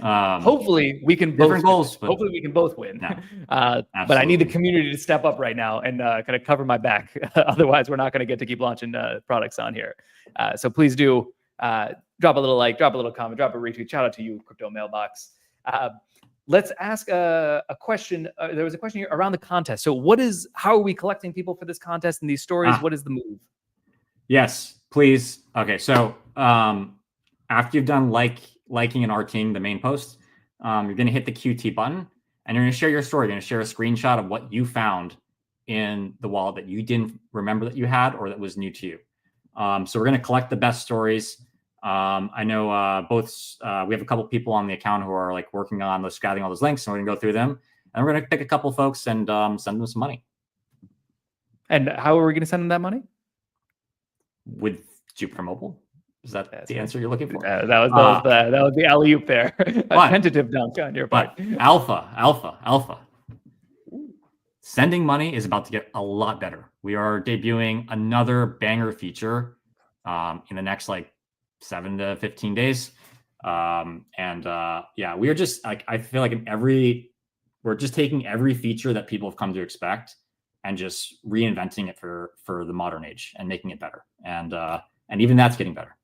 hopefully we can different goals. Hopefully we can both win. No, but I need the community to step up right now and kind of cover my back. Otherwise, we're not going to get to keep launching products on here. So please do. Drop a little like, drop a little comment, drop a retweet. Shout out to you, Crypto Mailbox. Let's ask a question. There was a question here around the contest. So how are we collecting people for this contest and these stories? What is the move? Yes, please. Okay, so after you've done liking and RTing the main post, you're going to hit the QT button and you're going to share your story. You're going to share a screenshot of what you found in the wallet that you didn't remember that you had or that was new to you. So we're going to collect the best stories. I know we have a couple people on the account who are like working on gathering all those links, and we're gonna go through them, and we're gonna pick a couple folks and send them some money. And how are we gonna send them that money? With Jupiter Mobile. Is that the answer you're looking for? That was the alley-oop there. A tentative dunk on your part. But alpha. Sending money is about to get a lot better. We are debuting another banger feature in the next 7 to 15 days. Yeah, we are just I feel like we're just taking every feature that people have come to expect and just reinventing it for the modern age and making it better. And even that's getting better.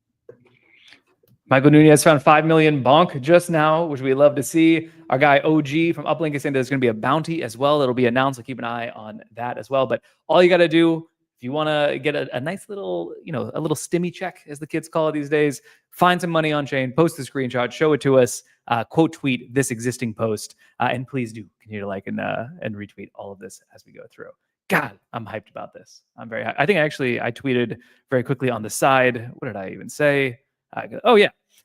Michael Nunez found 5 million bonk just now, which we love to see. Our guy OG from Uplink is saying there's going to be a bounty as well. It'll be announced. So keep an eye on that as well. But all you got to do, if you want to get a nice little, a little stimmy check, as the kids call it these days, find some money on chain, post the screenshot, show it to us, quote tweet this existing post, and please do continue to like and retweet all of this as we go through. God, I'm hyped about this. I'm very hyped. I think I tweeted very quickly on the side. What did I even say?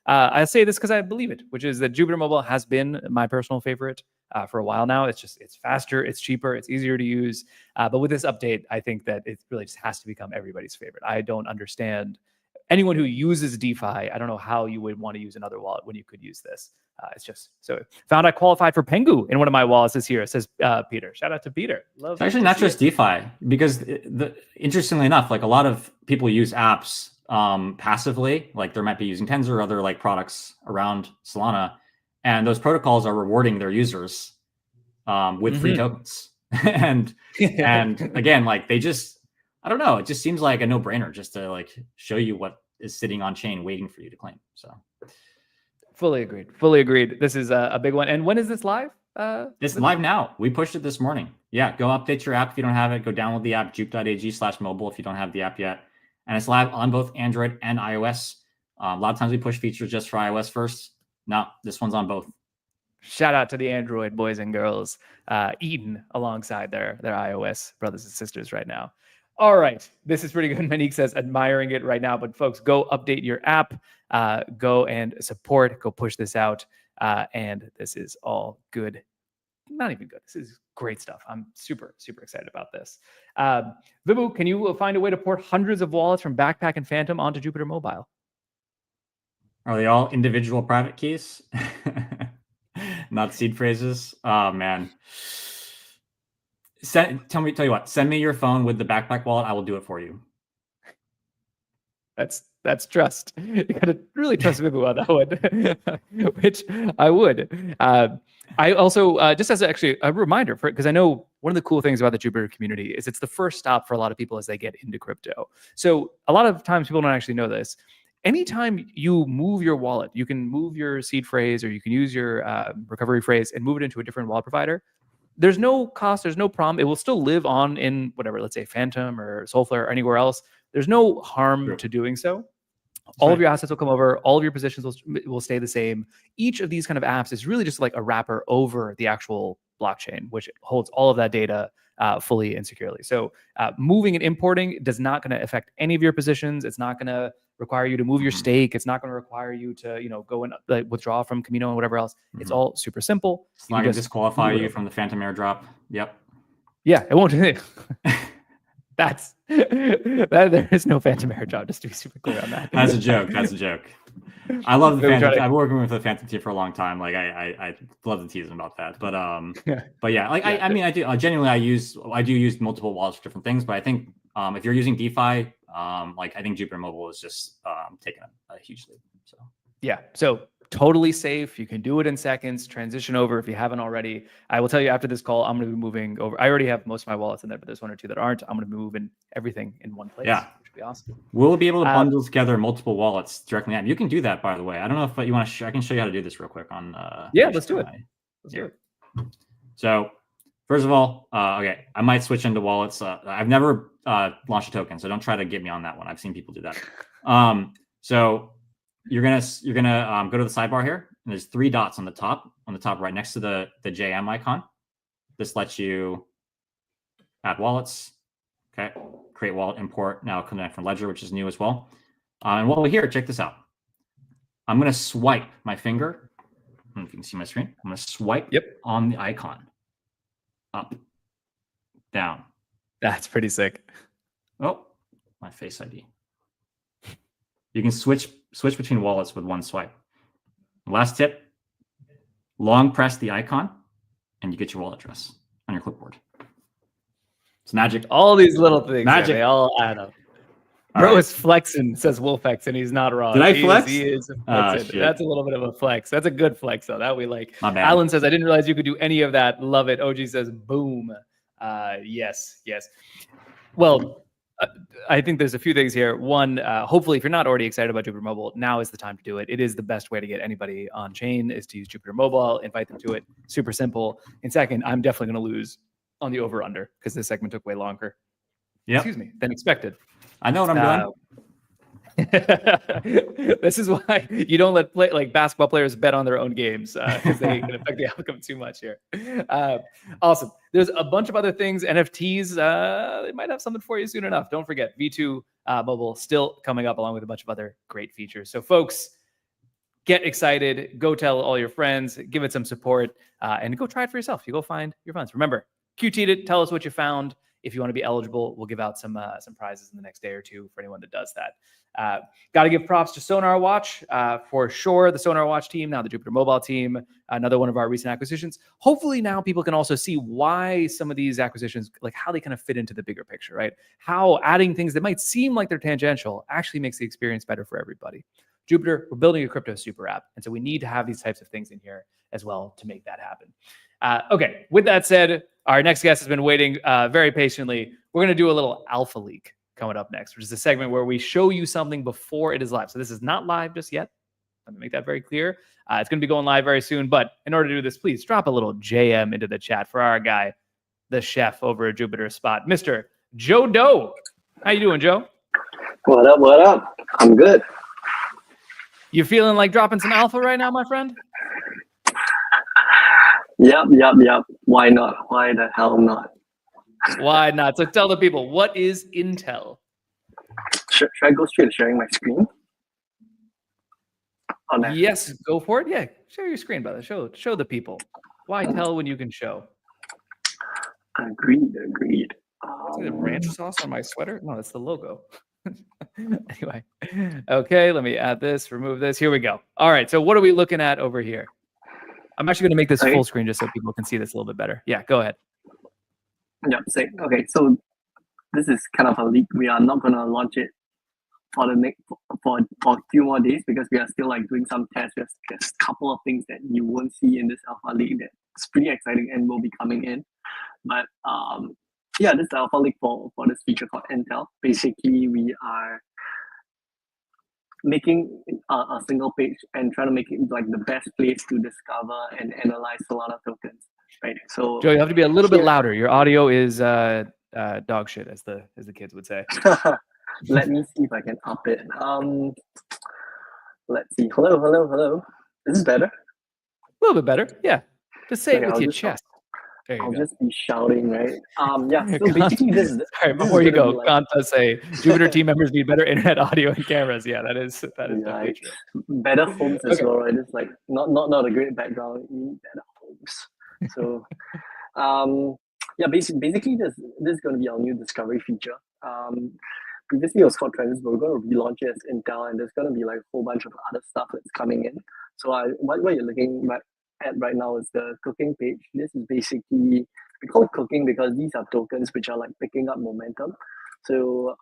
I say this because I believe it, which is that Jupiter Mobile has been my personal favorite for a while now. It's faster, it's cheaper, it's easier to use. But with this update, I think that it really just has to become everybody's favorite. I don't understand anyone who uses DeFi. I don't know how you would want to use another wallet when you could use this. It's just so found I qualified for Pengu in one of my wallets this year, says Peter. Shout out to Peter. It's actually not just DeFi, because interestingly enough, a lot of people use apps passively, they might be using Tensor or other products around Solana, and those protocols are rewarding their users with free tokens. and again, they just, I don't know, it just seems like a no-brainer just to show you what is sitting on chain waiting for you to claim. So fully agreed. This is a big one. And when is this live? It's live now. We pushed it this morning. Yeah, go update your app if you don't have it. Go download the app, jup.ag/mobile if you don't have the app yet. And it's live on both Android and iOS. A lot of times we push features just for iOS first. No, this one's on both. Shout out to the Android boys and girls eating alongside their iOS brothers and sisters right now. All right, this is pretty good. Manique says admiring it right now, but folks, go update your app. go and support, go push this out. And this is all good. Not even good. This is great stuff. I'm super, super excited about this. Vibhu, can you find a way to port hundreds of wallets from Backpack and Phantom onto Jupiter Mobile? Are they all individual private keys? Not seed phrases? Oh, man. Tell you what, send me your phone with the Backpack wallet. I will do it for you. That's trust. You gotta really trust Vibhu on that one, which I would. I also, just as actually a reminder, because I know one of the cool things about the Jupiter community is it's the first stop for a lot of people as they get into crypto. So a lot of times people don't actually know this. Anytime you move your wallet, you can move your seed phrase or you can use your recovery phrase and move it into a different wallet provider. There's no cost, there's no problem. It will still live on in whatever, let's say Phantom or Soulflare or anywhere else. There's no harm to doing so. All of your assets will come over. All of your positions will stay the same. Each of these kind of apps is really just like a wrapper over the actual blockchain, which holds all of that data fully and securely. So moving and importing does not going to affect any of your positions. It's not going to require you to move your stake. It's not going to require you to, go and withdraw from Camino and whatever else. It's all super simple. It's not going to disqualify you from the Phantom airdrop. Yep. Yeah, it won't. There is no Phantom airdrop, just to be super clear on that. That's a joke. That's a joke. I love the Phantom. I've been working with the Phantom team for a long time. Like I love to tease them about that. But yeah, like I mean, I do genuinely. I do use multiple wallets for different things. But I think if you're using DeFi, like I think Jupiter Mobile is just taking a huge leap. So yeah, so totally safe. You can do it in seconds. Transition over if you haven't already. I will tell you after this call, I'm going to be moving over. I already have most of my wallets in there, but there's one or two that aren't. I'm going to be moving everything in one place. Yeah, which would be awesome. We'll be able to bundle together multiple wallets directly. You can do that, by the way. I don't know if you want to. I can show you how to do this real quick on. Yeah, let's do it. Let's do it. So, first of all, okay, I might switch into wallets. I've never launched a token, so don't try to get me on that one. I've seen people do that. So you're gonna go to the sidebar here, and there's 3 dots on the top right next to the JM icon. This lets you add wallets. Okay, create wallet, import, now connect from Ledger, which is new as well. And while we're here, check this out. I'm gonna swipe my finger. I don't know if you can see my screen. I'm gonna swipe on the icon. Up, down. That's pretty sick. Oh, my Face ID. You can switch between wallets with one swipe. Last tip, long press the icon and you get your wallet address on your clipboard. It's magic. All these little things, magic. They all add up. Bro is flexing, says Wolfex, and he's not wrong. Did I flex? He is flexing. That's a little bit of a flex. That's a good flex, though. That we like. My bad. Alan says, I didn't realize you could do any of that. Love it. OG says, boom. Yes. Well, I think there's a few things here. One, hopefully, if you're not already excited about Jupiter Mobile, now is the time to do it. It is the best way to get anybody on chain is to use Jupiter Mobile, invite them to it. Super simple. And second, I'm definitely going to lose on the over-under because this segment took way longer. Excuse me, than expected. I know what I'm doing. This is why you don't let basketball players bet on their own games because they can affect the outcome too much here. Awesome. There's a bunch of other things. NFTs, they might have something for you soon enough. Don't forget, V2 Mobile still coming up along with a bunch of other great features. So folks, get excited. Go tell all your friends. Give it some support and go try it for yourself. You go find your friends. Remember, QT'd it. Tell us what you found. If you want to be eligible, we'll give out some prizes in the next day or two for anyone that does that. Got to give props to Sonar Watch for sure. The Sonar Watch team, now the Jupiter Mobile team, another one of our recent acquisitions. Hopefully now people can also see why some of these acquisitions, like how they kind of fit into the bigger picture, right? How adding things that might seem like they're tangential actually makes the experience better for everybody. Jupiter, we're building a crypto super app. And so we need to have these types of things in here as well to make that happen. Okay, with that said, our next guest has been waiting very patiently. We're going to do a little alpha leak coming up next, which is a segment where we show you something before it is live. So this is not live just yet. Let me make that very clear. It's going to be going live very soon. But in order to do this, please drop a little JM into the chat for our guy, the chef over at Jupiter Spot, Mr. Joe Doe. How you doing, Joe? What up? What up? I'm good. You feeling like dropping some alpha right now, my friend? Yep. Why not? Why the hell not? Why not? So tell the people, what is Intel? Should I go straight to sharing my screen? on that. Yes, go for it. Yeah, share your screen, brother. Show the people. Why tell when you can show? Agreed. Is it ranch sauce on my sweater? No, that's the logo. Anyway, okay, let me add this, remove this. Here we go. All right, so what are we looking at over here? I'm actually going to make this full screen just so people can see this a little bit better. Yeah, go ahead. Yep, same. Okay, so this is kind of a leak. We are not going to launch it for the next for a few more days because we are still like doing some tests. There's a couple of things that you won't see in this alpha leak that's pretty exciting and will be coming in. But yeah, this is the alpha leak for this feature called Intel. Basically, we are making a single page and trying to make it like the best place to discover and analyze Solana tokens. Right. So Joe, you have to be a little bit louder. Your audio is dog shit, as the kids would say. Let me see if I can up it. Let's see. Hello. Is this better? A little bit better. Yeah. Just say it with your chest. I'll just be shouting, right? Yeah. So basically, this is. Sorry, before you go, Kanta say Jupiter team members need better internet, audio, and cameras. Yeah, that is definitely true. Better homes as well, right? It's like not a great background. You need better homes. So, yeah, basically, this is going to be our new discovery feature. Previously it was called Trends, but we're going to relaunch it as Intel, and there's going to be like a whole bunch of other stuff that's coming in. So what you're looking at right now is the cooking page. This is basically, we call it cooking because these are tokens which are like picking up momentum. So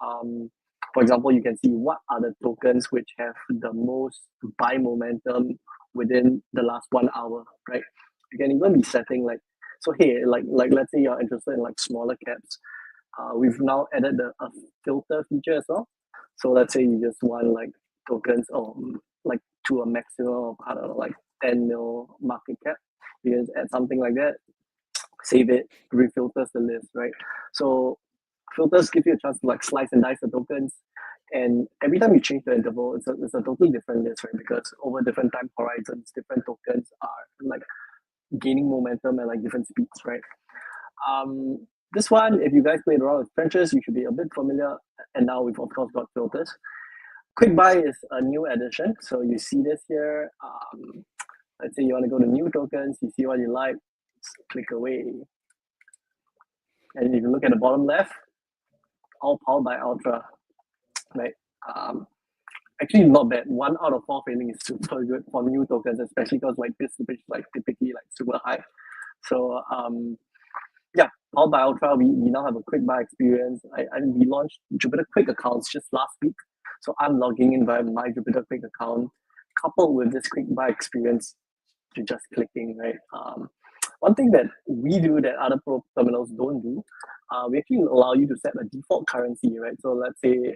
for example, you can see what are the tokens which have the most buy momentum within the last 1 hour, right? You can even be setting like, so hey, like let's say you're interested in like smaller caps. We've now added a filter feature as well. So let's say you just want like tokens like to a maximum of, I don't know, like 10 mil market cap. You just add something like that, save it, refilters the list, right? So filters give you a chance to like slice and dice the tokens. And every time you change the interval, it's a totally different list, right? Because over different time horizons, different tokens are like gaining momentum at like different speeds, right? This one, if you guys played around with trenches, you should be a bit familiar. And now we've of course got filters. Quick buy is a new addition. So you see this here. Let's say you want to go to new tokens, you see what you like, just click away. And if you look at the bottom left, all powered by Ultra, right? Actually not bad. 1 out of 4 failing is super good for new tokens, especially because like this slippage like typically like super high. So yeah, all by Ultra, we now have a quick buy experience. We launched Jupiter Quick accounts just last week. So I'm logging in via my Jupiter Quick account, coupled with this quick buy experience to just clicking, right? One thing that we do that other pro terminals don't do, we actually allow you to set a default currency, right? So let's say,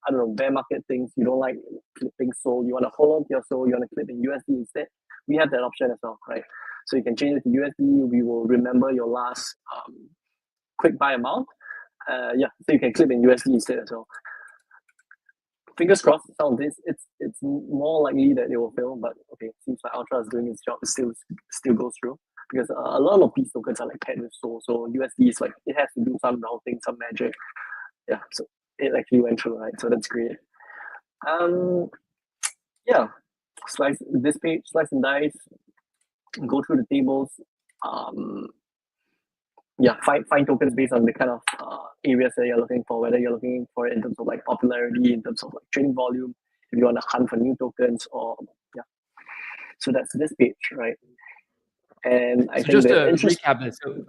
I don't know, bear market things, you don't like clipping SOL, you want to hold on to your SOL, you want to clip in USD instead, we have that option as well, right? So you can change it to USD, we will remember your last quick buy amount. Yeah, so you can clip in USD instead as well. Fingers crossed, some of this, it's more likely that it will fail, but okay, seems like Ultra is doing its job, it still goes through. Because a lot of these tokens are like paired with SOL, so USD is like, it has to do some routing, some magic. Yeah, so it actually went through, right? So that's great. Yeah, slice this page, slice and dice, go through the tables. Yeah, find tokens based on the kind of areas that you're looking for, whether you're looking for it in terms of like popularity, in terms of like trading volume, if you want to hunt for new tokens, or yeah. So that's this page, right? And I think just to recap this, so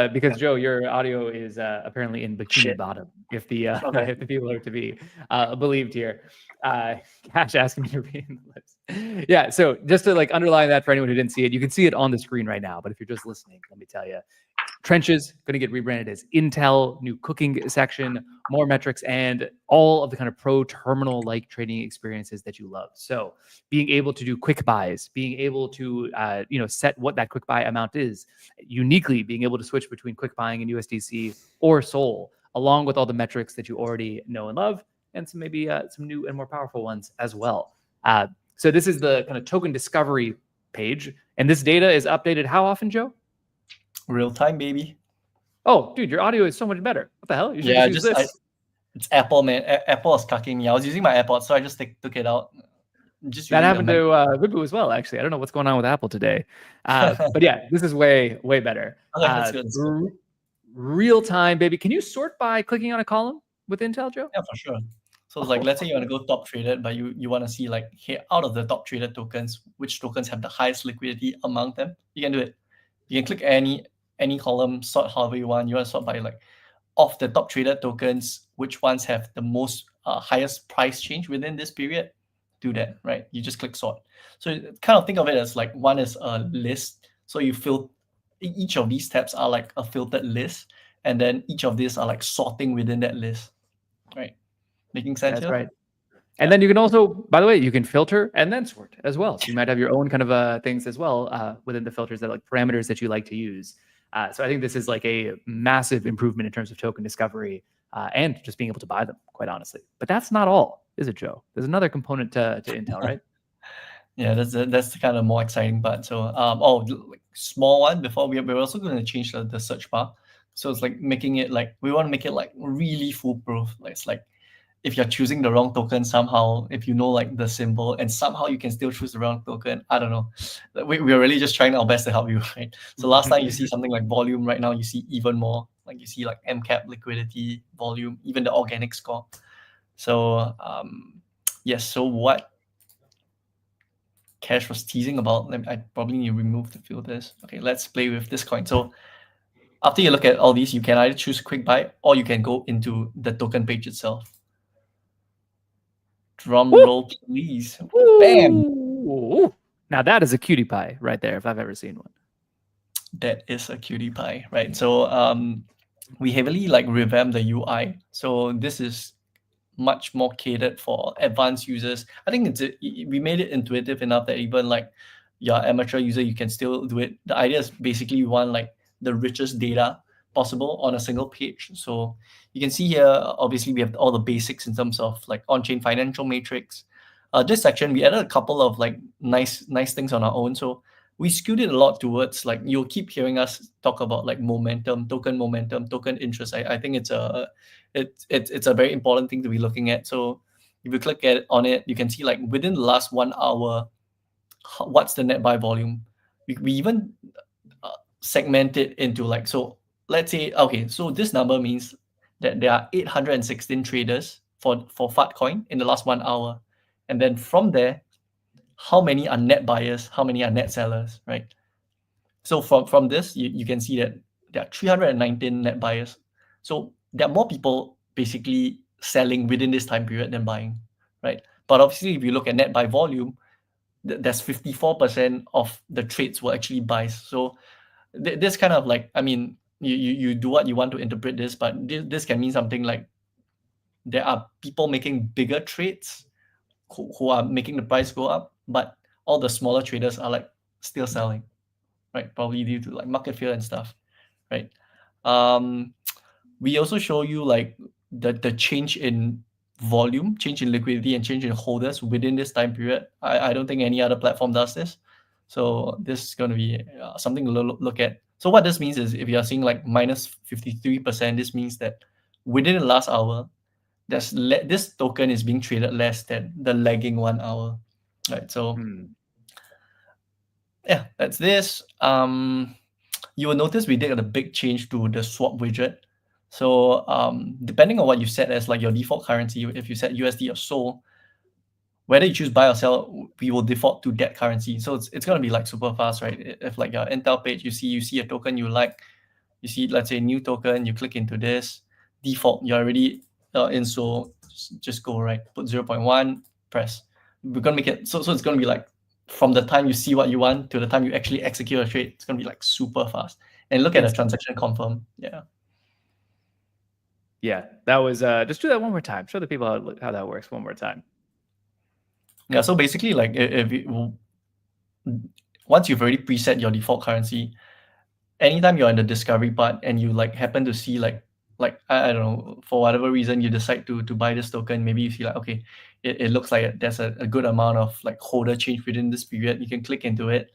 because Joe, your audio is apparently in Bikini Bottom, if the if the people are to be believed here. Cash asking me to read the list. Yeah, so just to like underline that for anyone who didn't see it, you can see it on the screen right now. But if you're just listening, let me tell you, Trenches going to get rebranded as Intel, new cooking section, more metrics, and all of the kind of pro terminal like trading experiences that you love. So being able to do quick buys, being able to set what that quick buy amount is, uniquely being able to switch between quick buying and USDC or SOL, along with all the metrics that you already know and love, and some maybe some new and more powerful ones as well. So this is the kind of token discovery page, and this data is updated how often, Joe? Real time, baby. Oh, dude, your audio is so much better. What the hell? You should use this. It's Apple, man. Apple is cucking me. I was using my AirPods, so I just took it out. just That using happened to Vibu as well, actually. I don't know what's going on with Apple today. But yeah, this is way better. Okay, that's good. That's good. Real time, baby. Can you sort by clicking on a column with Intel, Joe? Yeah, for sure. So it's like, let's say you want to go top traded, but you want to see like, here out of the top traded tokens, which tokens have the highest liquidity among them. You can do it. You can click any column, sort however you want. You want to sort by like, of the top traded tokens, which ones have the most highest price change within this period. Do that, right? You just click sort. So kind of think of it as like, one is a list. So you each of these tabs are like a filtered list, and then each of these are like sorting within that list, right? Making sense? That's here? right. And then you can also, by the way, you can filter and then sort as well. So you might have your own kind of things as well within the filters, that like parameters that you like to use. So I think this is like a massive improvement in terms of token discovery and just being able to buy them, quite honestly. But that's not all, is it, Joe? There's another component to Intel, right? Yeah, that's the kind of more exciting part. So like small one, before we're also going to change the search bar. So it's like making it like, we want to make it like really foolproof. Like it's like, if you're choosing the wrong token somehow, if you know like the symbol and somehow you can still choose the wrong token, I don't know. We're really just trying our best to help you, right? So last time you see something like volume, right now you see even more. Like you see like MCAP, liquidity, volume, even the organic score. So yes, so what Cash was teasing about, I probably need to remove the filters. Okay, let's play with this coin. So after you look at all these, you can either choose quick buy or you can go into the token page itself. Drum roll, please. Bam! Ooh. Now that is a cutie pie right there, if I've ever seen one. That is a cutie pie, right? So we heavily like revamped the UI. So this is much more catered for advanced users. I think we made it intuitive enough that even like your amateur user, you can still do it. The idea is basically you want like the richest data possible on a single page. So you can see here, obviously we have all the basics in terms of like on-chain financial matrix. This section, we added a couple of like nice things on our own. So we skewed it a lot towards like, you'll keep hearing us talk about like momentum, token interest. I think it's a very important thing to be looking at. So if you click on it, you can see like within the last 1 hour, what's the net buy volume. We even segment it into like, so let's say, okay, so this number means that there are 816 traders for Fatcoin in the last 1 hour. And then from there, how many are net buyers, how many are net sellers, right? So from this, you can see that there are 319 net buyers. So there are more people basically selling within this time period than buying, right? But obviously, if you look at net buy volume, there's 54% of the trades were actually buys. So this kind of like, I mean, you do what you want to interpret this, but this can mean something like there are people making bigger trades who are making the price go up, but all the smaller traders are like still selling, right? Probably due to like market fear and stuff, right? We also show you like the change in volume, change in liquidity, and change in holders within this time period. I don't think any other platform does this. So this is going to be something to look at. So what this means is if you're seeing like minus 53%, this means that within the last hour, this token is being traded less than the lagging 1 hour, right? So yeah, that's this. You will notice we did a big change to the swap widget. So depending on what you set as like your default currency, if you set USD or SOL, whether you choose buy or sell, we will default to that currency. So it's going to be like super fast, right? If like your Intel page, you see a token you like, you see, let's say new token, you click into this, default, you're already in SOL, just go, right? Put 0.1, press. We're going to make it, so it's going to be like, from the time you see what you want to the time you actually execute a trade, it's going to be like super fast. And look at the transaction confirm. Yeah, that was, just do that one more time. Show the people how that works one more time. Yeah, so basically like once you've already preset your default currency, anytime you're in the discovery part and you like happen to see like I don't know, for whatever reason you decide to buy this token, maybe you feel like, okay, it looks like there's a good amount of like holder change within this period, you can click into it.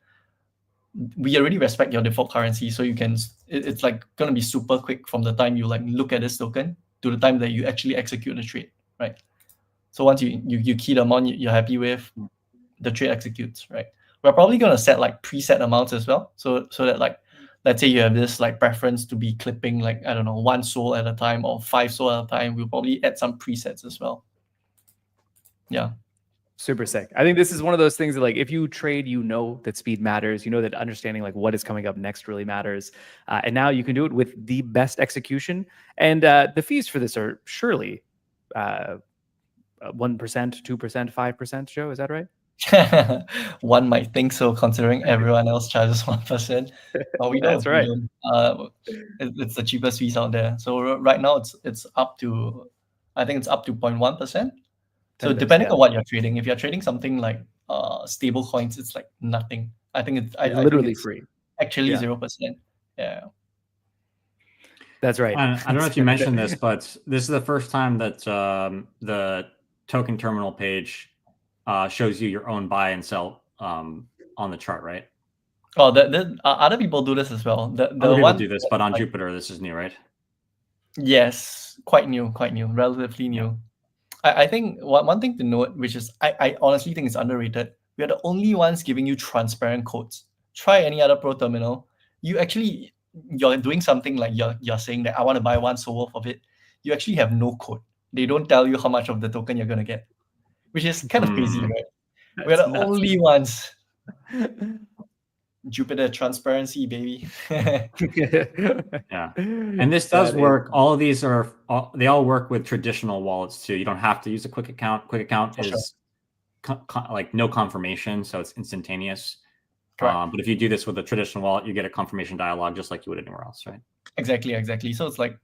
We already respect your default currency, so you can, it's like going to be super quick from the time you like look at this token to the time that you actually execute the trade, right? So once you key the amount you're happy with, the trade executes, right? We're probably going to set like preset amounts as well. So that like, let's say you have this like preference to be clipping like, I don't know, 1 SOL at a time or 5 SOL at a time. We'll probably add some presets as well. Yeah. Super sick. I think this is one of those things that, like, if you trade, you know that speed matters. You know that understanding like what is coming up next really matters. And now you can do it with the best execution. And the fees for this are surely 1%, 2%, 5%. Joe, is that right? One might think so, considering everyone else charges 1%. But we don't. That's right. It's the cheapest fees out there. So right now it's up to, I think it's up to 0.1%. So depending on what you're trading, if you're trading something like stable coins, it's like nothing. I think it's literally free. Actually, 0%. Yeah. That's right. I don't know if you mentioned this, but this is the first time that the token terminal page shows you your own buy and sell on the chart, right? Oh, other people do this as well. Other people do this, but on Jupiter, this is new, right? Yes, quite new, relatively new. I think one thing to note, which is I honestly think it's underrated, we are the only ones giving you transparent codes. Try any other pro terminal. You're doing something like you're saying that I want to buy 1 SOL worth of it. You actually have no code. They don't tell you how much of the token you're going to get, which is kind of crazy, right? We're the only ones. Jupiter transparency, baby. Yeah, and this does work. All of these they all work with traditional wallets too. You don't have to use a quick account. Quick account is like no confirmation, so it's instantaneous. But if you do this with a traditional wallet, you get a confirmation dialog just like you would anywhere else, right? Exactly. So it's like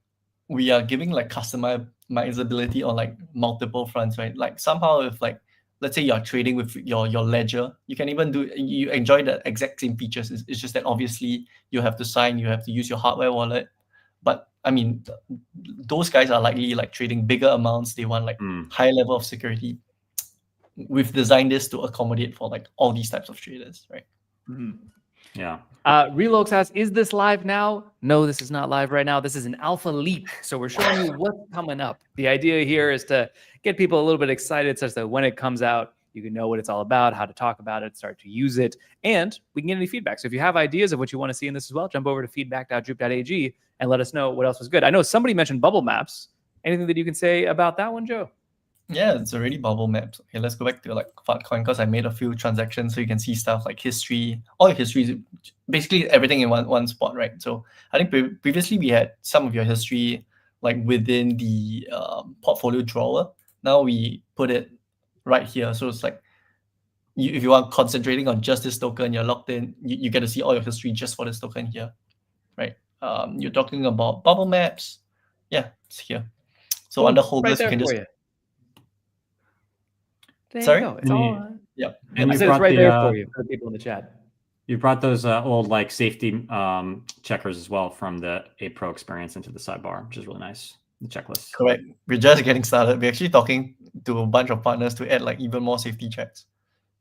we are giving like customizability on like multiple fronts, right? Like somehow if like, let's say you're trading with your ledger, you can even you enjoy the exact same features. It's just that obviously you have to sign, you have to use your hardware wallet. But I mean, those guys are likely like trading bigger amounts. They want like high level of security. We've designed this to accommodate for like all these types of traders, right? Yeah. Relox asks, is this live now? No, this is not live right now. This is an alpha leak. So we're showing you what's coming up. The idea here is to get people a little bit excited such that when it comes out, you can know what it's all about, how to talk about it, start to use it, and we can get any feedback. So if you have ideas of what you want to see in this as well, jump over to feedback.jup.ag and let us know what else was good. I know somebody mentioned bubble maps. Anything that you can say about that one, Joe? Yeah, it's already bubble maps. Okay, let's go back to like Fartcoin because I made a few transactions, so you can see stuff like history. All your history, basically everything in one spot, right? So I think previously we had some of your history like within the portfolio drawer. Now we put it right here. So it's like if you are concentrating on just this token, you're locked in. You get to see all your history just for this token here, right? You're talking about bubble maps. Yeah, it's here. So under holders, you can just. There Sorry? you go. It's all. Yeah. And I said it's right there for you, for the people in the chat. You brought those old like safety checkers as well from the 8 Pro experience into the sidebar, which is really nice. The checklist. Correct. We're just getting started. We're actually talking to a bunch of partners to add like even more safety checks.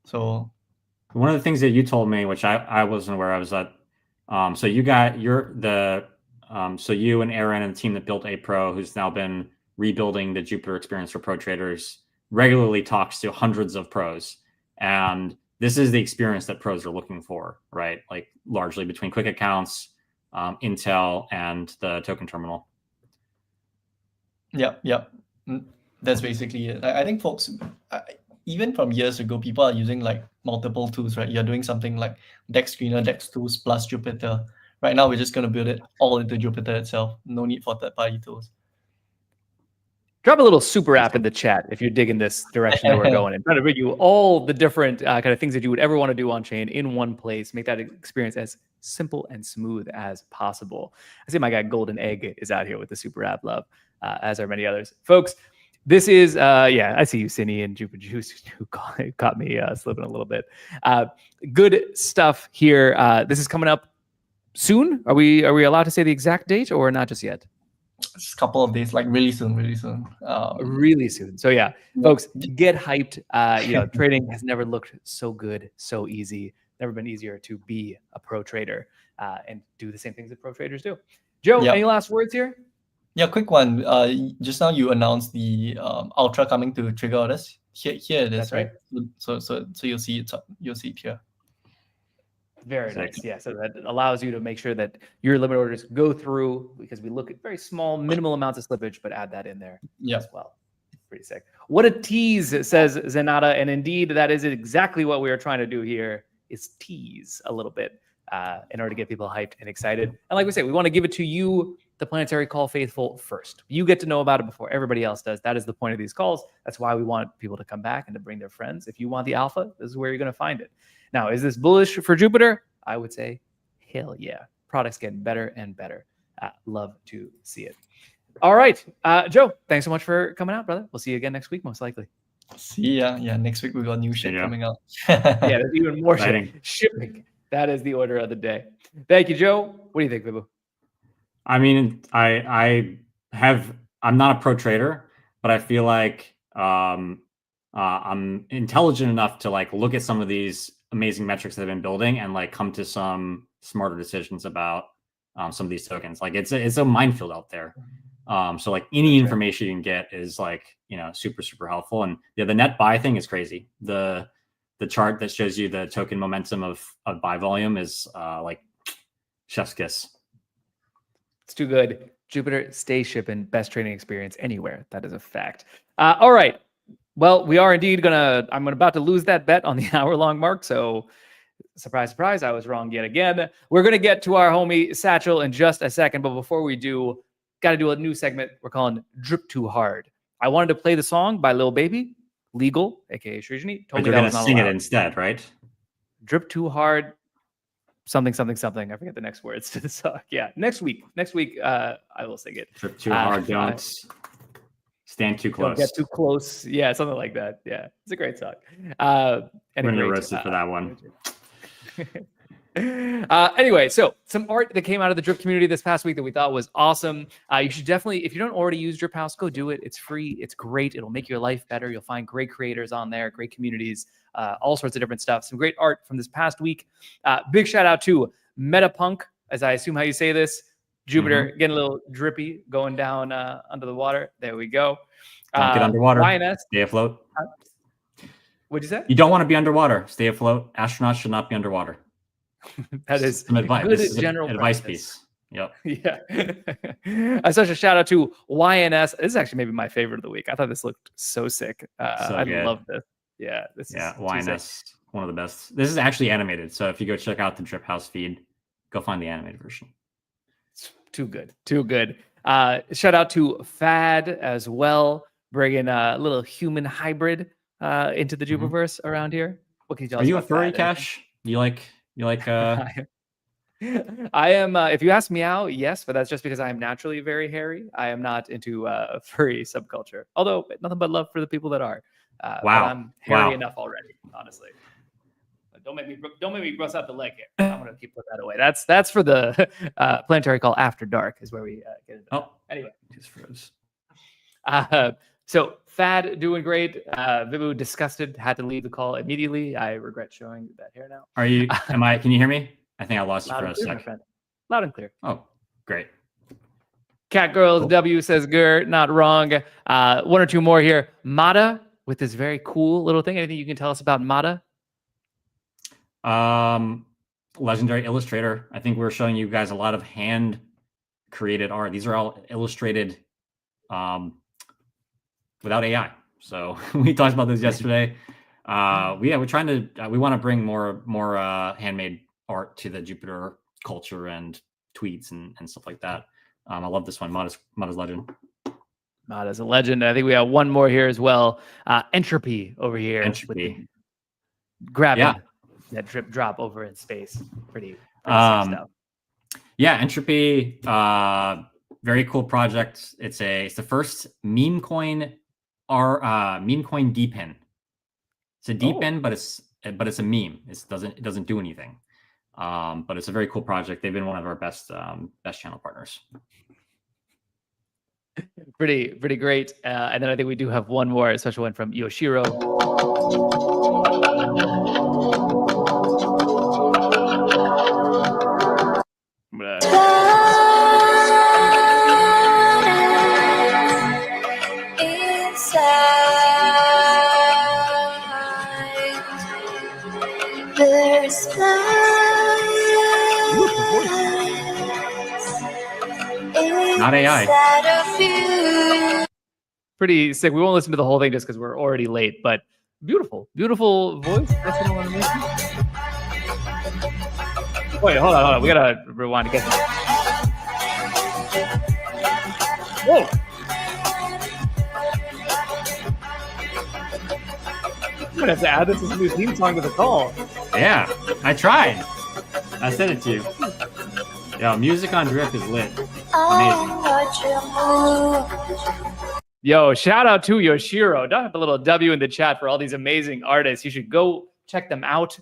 So one of the things that you told me, which I wasn't aware of, is that so you and Aaron and the team that built 8 Pro, who's now been rebuilding the Jupiter experience for pro traders, regularly talks to hundreds of pros, and this is the experience that pros are looking for, right? Like largely between quick accounts, Intel, and the token terminal. Yeah. That's basically it. I think folks, even from years ago, people are using like multiple tools, right? You're doing something like Dex Screener, Dex Tools plus Jupiter. Right now, we're just going to build it all into Jupiter itself. No need for third-party tools. Drop a little super app in the chat if you're digging this direction that we're going in. Trying to bring you all the different kind of things that you would ever want to do on chain in one place. Make that experience as simple and smooth as possible. I see my guy Golden Egg is out here with the super app love, as are many others. Folks, this is, I see you, Cine and Jupa Juice, who caught me slipping a little bit. Good stuff here. This is coming up soon. Are we allowed to say the exact date or not just yet? Just a couple of days, like really soon. Really soon. So yeah, folks, get hyped. Trading has never looked so good, so easy. Never been easier to be a pro trader and do the same things that pro traders do. Joe, any last words here? Yeah, quick one. Just now you announced the Ultra coming to trigger orders. Here it is, That's right. So you'll see it. You'll see it here. Very nice. Yeah. So that allows you to make sure that your limit orders go through, because we look at very small, minimal amounts of slippage, but add that in there as well. Pretty sick. What a tease, says Zenata. And indeed, that is exactly what we are trying to do here, is tease a little bit in order to get people hyped and excited. And like we say, we want to give it to you, the Planetary Call faithful, first. You get to know about it before everybody else does. That is the point of these calls. That's why we want people to come back and to bring their friends. If you want the alpha, this is where you're going to find it. Now, is this bullish for Jupiter? I would say, hell yeah. Products getting better and better. Love to see it. All right. Joe, thanks so much for coming out, brother. We'll see you again next week, most likely. See ya. Yeah, next week we got new shit coming out. Yeah, there's even more shit. Shipping. That is the order of the day. Thank you, Joe. What do you think, Vibu? I mean, I'm not a pro trader, but I feel like I'm intelligent enough to like look at some of these amazing metrics that I've been building and like come to some smarter decisions about some of these tokens. Like it's a minefield out there. So like any information you can get is like, super, super helpful. And yeah, the net buy thing is crazy. The chart that shows you the token momentum of buy volume is like chef's kiss. It's too good. Jupiter, stay shipping. Best trading experience anywhere. That is a fact. All right. Well, we are indeed I'm about to lose that bet on the hour-long mark. So surprise, surprise, I was wrong yet again. We're going to get to our homie Satchel in just a second. But before we do, got to do a new segment we're calling Drip Too Hard. I wanted to play the song by Lil Baby, Legal, a.k.a. Srijani. But you're going to sing it instead, right? Drip Too Hard, something, something, something. I forget the next words to the song. Yeah, next week, I will sing it. Drip too hard, don't stand too close. Don't get too close. Yeah, something like that. Yeah, it's a great song. I'm going to roast it for that one. Anyway, so some art that came out of the Drip community this past week that we thought was awesome. You should definitely, if you don't already use Drip House, go do it. It's free. It's great. It'll make your life better. You'll find great creators on there, great communities, all sorts of different stuff. Some great art from this past week. Big shout out to Metapunk, as I assume how you say this. Jupiter getting a little drippy, going down under the water. There we go. Don't get underwater. YNS. Stay afloat. What'd you say? You don't want to be underwater. Stay afloat. Astronauts should not be underwater. That is some advice. Good this is general an advice practice. piece. Yep. Yeah. Such a shout out to YNS. This is actually maybe my favorite of the week. I thought this looked so sick. I love this. Yeah. YNS, one of the best. This is actually animated. So if you go check out the Drip House feed, go find the animated version. It's too good. Too good. Shout out to Fad as well, bringing a little human hybrid into the Jupiverse around here. What can you tell us? Are you a furry, Cash? You like I am, if you ask Meow, yes, but that's just because I am naturally very hairy. I am not into furry subculture, although nothing but love for the people that are. Wow. But I'm hairy enough already, honestly. But don't make me gross out the leg hair. I'm gonna keep putting that away. That's for the Planetary Call After Dark is where we get into that. Anyway, just froze. So Fad doing great. Vibu disgusted, had to leave the call immediately. I regret showing that hair now. Are you? Can you hear me? I think I lost you for a second. Loud and clear. Oh, great. Cat Girls W says Gur, not wrong. One or two more here. Mata with this very cool little thing. Anything you can tell us about Mata? Legendary illustrator. I think we're showing you guys a lot of hand created art. These are all illustrated without AI. So we talked about this yesterday. We're trying to, we want to bring more handmade art to the Jupiter culture and tweets and stuff like that. I love this one. Mata's legend. Mata's a legend. I think we have one more here as well. Entropy over here. Entropy. Grabbing that drip drop over in space. Pretty stuff. Yeah, Entropy, very cool project. It's the first meme coin DPIN. It's a DPIN, but it's a meme. It doesn't do anything. But it's a very cool project. They've been one of our best channel partners. Pretty great. And then I think we do have one more special one from Yoshiro. Not AI. Pretty sick. We won't listen to the whole thing just because we're already late, but beautiful voice. That's what I want to mention. Wait, hold on. We gotta rewind to get this. Whoa. I'm gonna have to add this as a new theme song to the call. Yeah, I tried. I sent it to you. Yo, music on Drip is lit. Amazing. Yo, shout out to Yoshiro. Drop a little W in the chat for all these amazing artists. You should go check them out.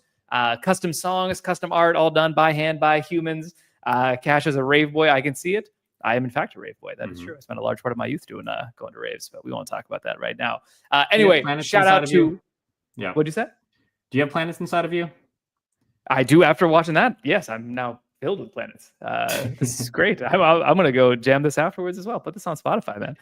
Custom songs, custom art, all done by hand by humans. Cash is a rave boy. I can see it. I am in fact a rave boy. That is true. I spent a large part of my youth doing going to raves, but we won't talk about that right now. Anyway, shout out to. Yeah. What'd you say? Do you have planets inside of you? I do. After watching that, yes, I'm now filled with planets. This is great. I'm gonna go jam this afterwards as well. Put this on Spotify, man.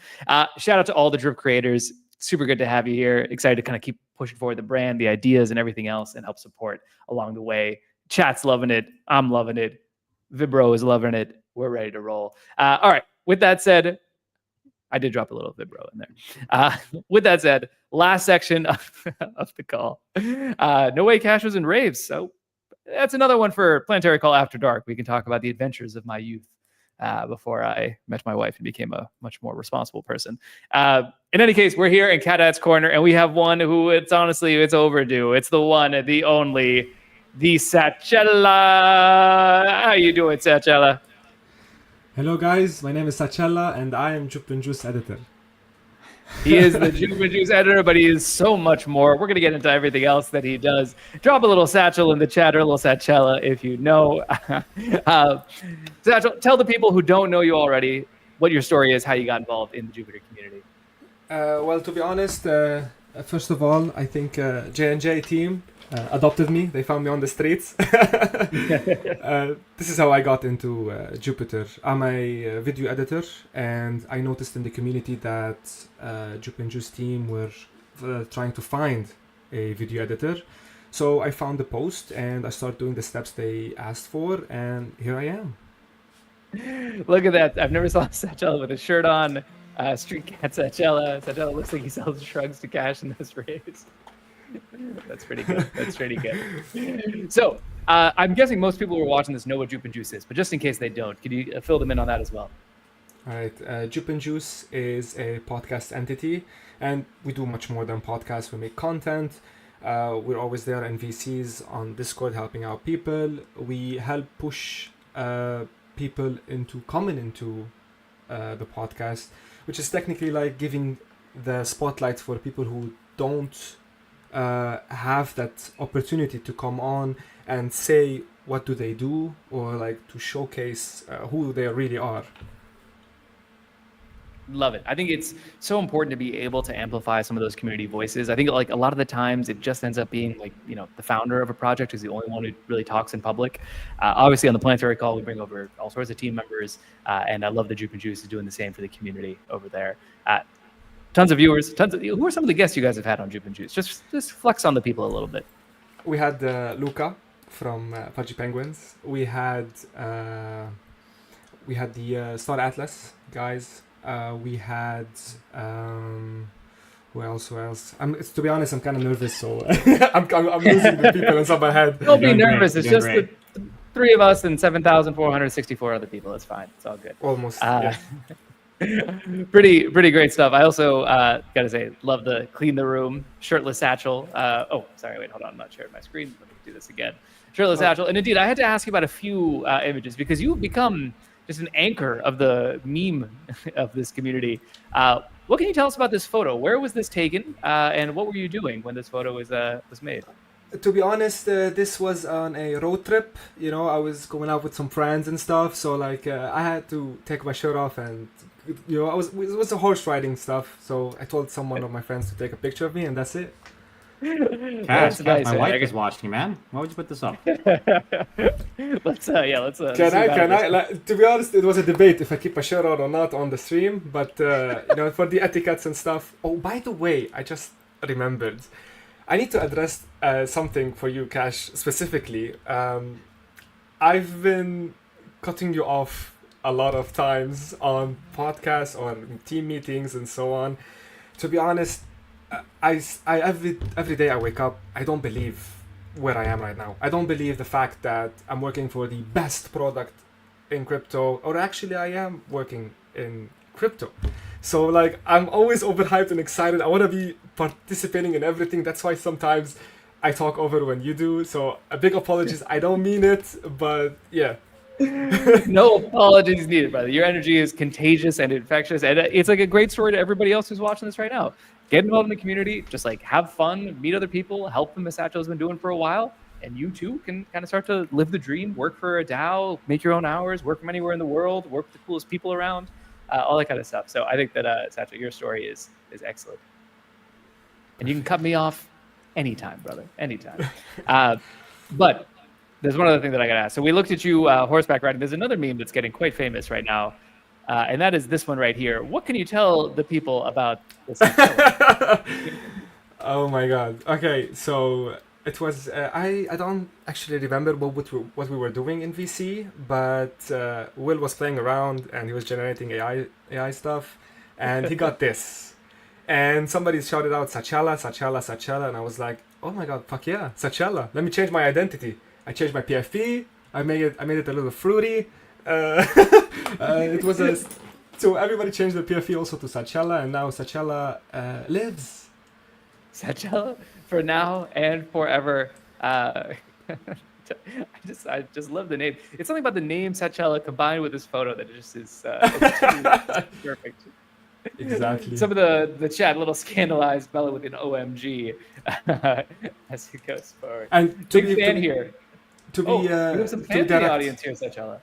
Shout out to all the Drip creators. Super good to have you here. Excited to kind of keep pushing forward the brand, the ideas, and everything else, and help support along the way. Chat's loving it. I'm loving it. Vibro is loving it. We're ready to roll. All right. With that said, I did drop a little Vibro in there. With that said, last section of the call. No way Cash was in raves. So that's another one for Planetary Call After Dark. We can talk about the adventures of my youth before I met my wife and became a much more responsible person. In any case, we're here in Catdets Corner, and we have one who it's overdue. It's the one, the only, the Satchel. How you doing, Satchel? Hello guys, my name is Satchel and I am JUP editor. He is the Jupiverse editor, but he is so much more. We're going to get into everything else that he does. Drop a little Satchel in the chat, or a little Satchella if you know. Satchel, tell the people who don't know you already what your story is, how you got involved in the Jupiter community. Well, to be honest, first of all, I think J&J team adopted me. They found me on the streets. This is how I got into Jupiter. I'm a video editor, and I noticed in the community that JUP team were trying to find a video editor. So I found the post and I started doing the steps they asked for, and here I am. Look at that. I've never saw Satchel with a shirt on. Street cat Satchel. Satchel looks like he sells shrugs to Cash in this race. That's pretty good. So I'm guessing most people who are watching this know what JUP is, but just in case they don't, could you fill them in on that as well? All right. JUP is a podcast entity, and we do much more than podcasts. We make content. We're always there in VCs on Discord helping out people. We help push people into coming into the podcast, which is technically like giving the spotlight for people who don't have that opportunity to come on and say what do they do, or like to showcase who they really are. Love it. I think it's so important to be able to amplify some of those community voices. I think like a lot of the times it just ends up being like, you know, the founder of a project is the only one who really talks in public. Obviously on the Planetary Call, we bring over all sorts of team members, and I love that JUP is doing the same for the community over there. Tons of viewers, who are some of the guests you guys have had on JUP Just flex on the people a little bit. We had Luca from Pudgy Penguins. We had the Star Atlas guys. We had who else? To be honest, I'm kind of nervous, so I'm losing the people inside my head. Don't be nervous. It's just the three of us and 7,464 other people. It's fine. It's all good. Almost. Yeah. Pretty great stuff. I also gotta say, love the clean the room, shirtless Satchel. Sorry, wait, hold on, I'm not sharing my screen. Let me do this again. Shirtless Satchel, and indeed, I had to ask you about a few images because you've become just an anchor of the meme of this community. What can you tell us about this photo? Where was this taken, and what were you doing when this photo was made? To be honest, this was on a road trip. You know, I was going out with some friends and stuff, so like I had to take my shirt off, and you know, it was a horse riding stuff. So I told someone of my friends to take a picture of me, and that's it. Cash, nice. My wife is watching, man. Why would you put this up? Let's Can I? Like, to be honest, it was a debate if I keep my shirt on or not on the stream, but you know, for the etiquettes and stuff. Oh, by the way, I just remembered. I need to address something for you, Cash, specifically. I've been cutting you off a lot of times on podcasts or team meetings and so on. To be honest, I every day I wake up, I don't believe where I am right now. I don't believe the fact that I'm working for the best product in crypto, or actually I am working in crypto. So like I'm always overhyped and excited. I want to be participating in everything. That's why sometimes I talk over when you do. So a big apologies. I don't mean it, but yeah. No apologies needed, brother. Your energy is contagious and infectious, and it's like a great story to everybody else who's watching this right now. Get involved in the community, just like have fun, meet other people, help them as Satchel's been doing for a while, and you too can kind of start to live the dream, work for a DAO, make your own hours, work from anywhere in the world, work with the coolest people around, all that kind of stuff. So I think that Satchel, your story is excellent, and you can cut me off anytime, brother, anytime. But there's one other thing that I got to ask. So we looked at you horseback riding. There's another meme that's getting quite famous right now, and that is this one right here. What can you tell the people about this? Oh my god. Okay, so it was I don't actually remember what we were doing in VC, but Will was playing around and he was generating AI stuff, and he got this, and somebody shouted out Satchella, Satchella, Satchella, and I was like, oh my god, fuck yeah, Satchella. Let me change my identity. I changed my PFP. I made it a little fruity. It was so everybody changed the PFP also to Satchella, and now Satchella lives. Satchel for now and forever. I just love the name. It's something about the name Satchella combined with this photo that just is perfect. Exactly. Some of the chat a little scandalized Bella with an OMG as he goes forward. And big fan here. We have some fans in the audience here, Satchella.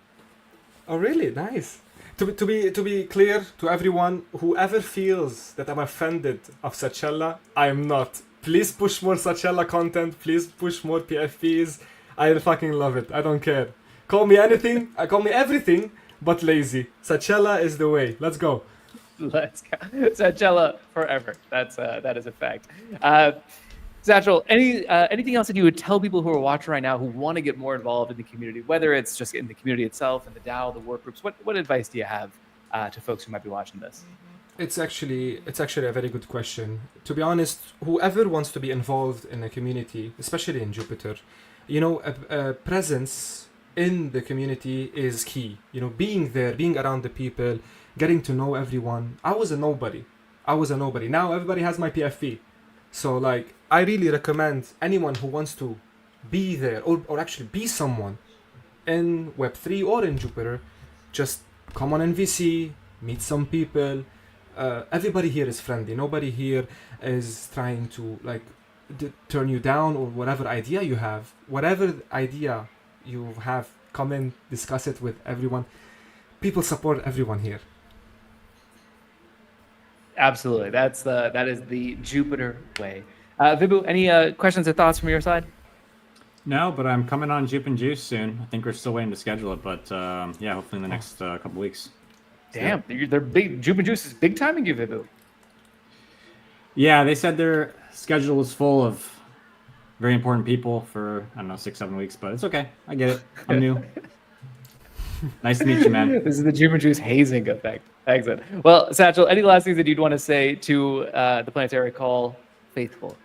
Oh, really? Nice. To be clear to everyone, whoever feels that I'm offended of Satchella, I am not. Please push more Satchella content. Please push more PFPs. I fucking love it. I don't care. Call me anything. Call me everything, but lazy. Satchella is the way. Let's go. Let's go. Satchella forever. That is a fact. Satchel, anything else that you would tell people who are watching right now who want to get more involved in the community, whether it's just in the community itself and the DAO, the work groups? What advice do you have to folks who might be watching this? It's actually a very good question. To be honest, whoever wants to be involved in a community, especially in Jupiter, a presence in the community is key. Being there, being around the people, getting to know everyone. I was a nobody. Now everybody has my PFP. So like, I really recommend anyone who wants to be there or actually be someone in Web3 or in Jupiter, just come on NVC, meet some people. Everybody here is friendly. Nobody here is trying to like turn you down or whatever idea you have. Whatever idea you have, come in, discuss it with everyone. People support everyone here. Absolutely. That is the Jupiter way. Vibhu, any questions or thoughts from your side? No, but I'm coming on Jup and Juice soon. I think we're still waiting to schedule it, but yeah, hopefully in the next couple weeks. Damn, they're big. Jup and Juice is big timing you, Vibhu. Yeah, they said their schedule is full of very important people for, I don't know, 6-7 weeks, but it's okay. I get it. I'm new. Nice to meet you, man. This is the Jup and Juice hazing effect. Excellent. Well, Satchel, any last things that you'd want to say to the Planetary Call faithful?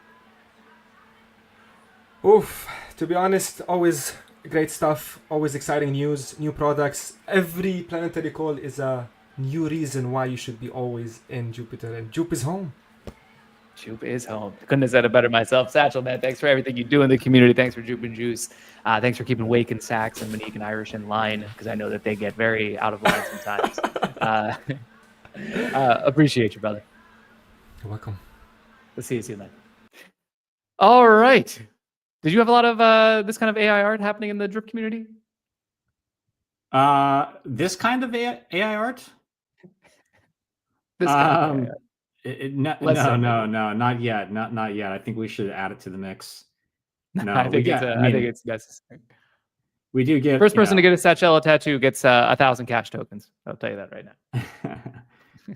Oof. To be honest, always great stuff. Always exciting news, new products. Every Planetary Call is a new reason why you should be always in Jupiter, and Jup is home. Jup is home. Couldn't have said it better myself. Satchel, man, thanks for everything you do in the community. Thanks for Jup and Juice. Thanks for keeping Wake and Sax and Monique and Irish in line, because I know that they get very out of line sometimes. Appreciate you, brother. You're welcome. We'll see you soon, man. All right. Did you have a lot of this kind of AI art happening in the Drip community? This kind of AI art? This kind of AI art. No, not yet. Not yet. I think we should add it to the mix. No, I think it's necessary. We do get first person to get a Satchella tattoo gets 1,000 cash tokens. I'll tell you that right now.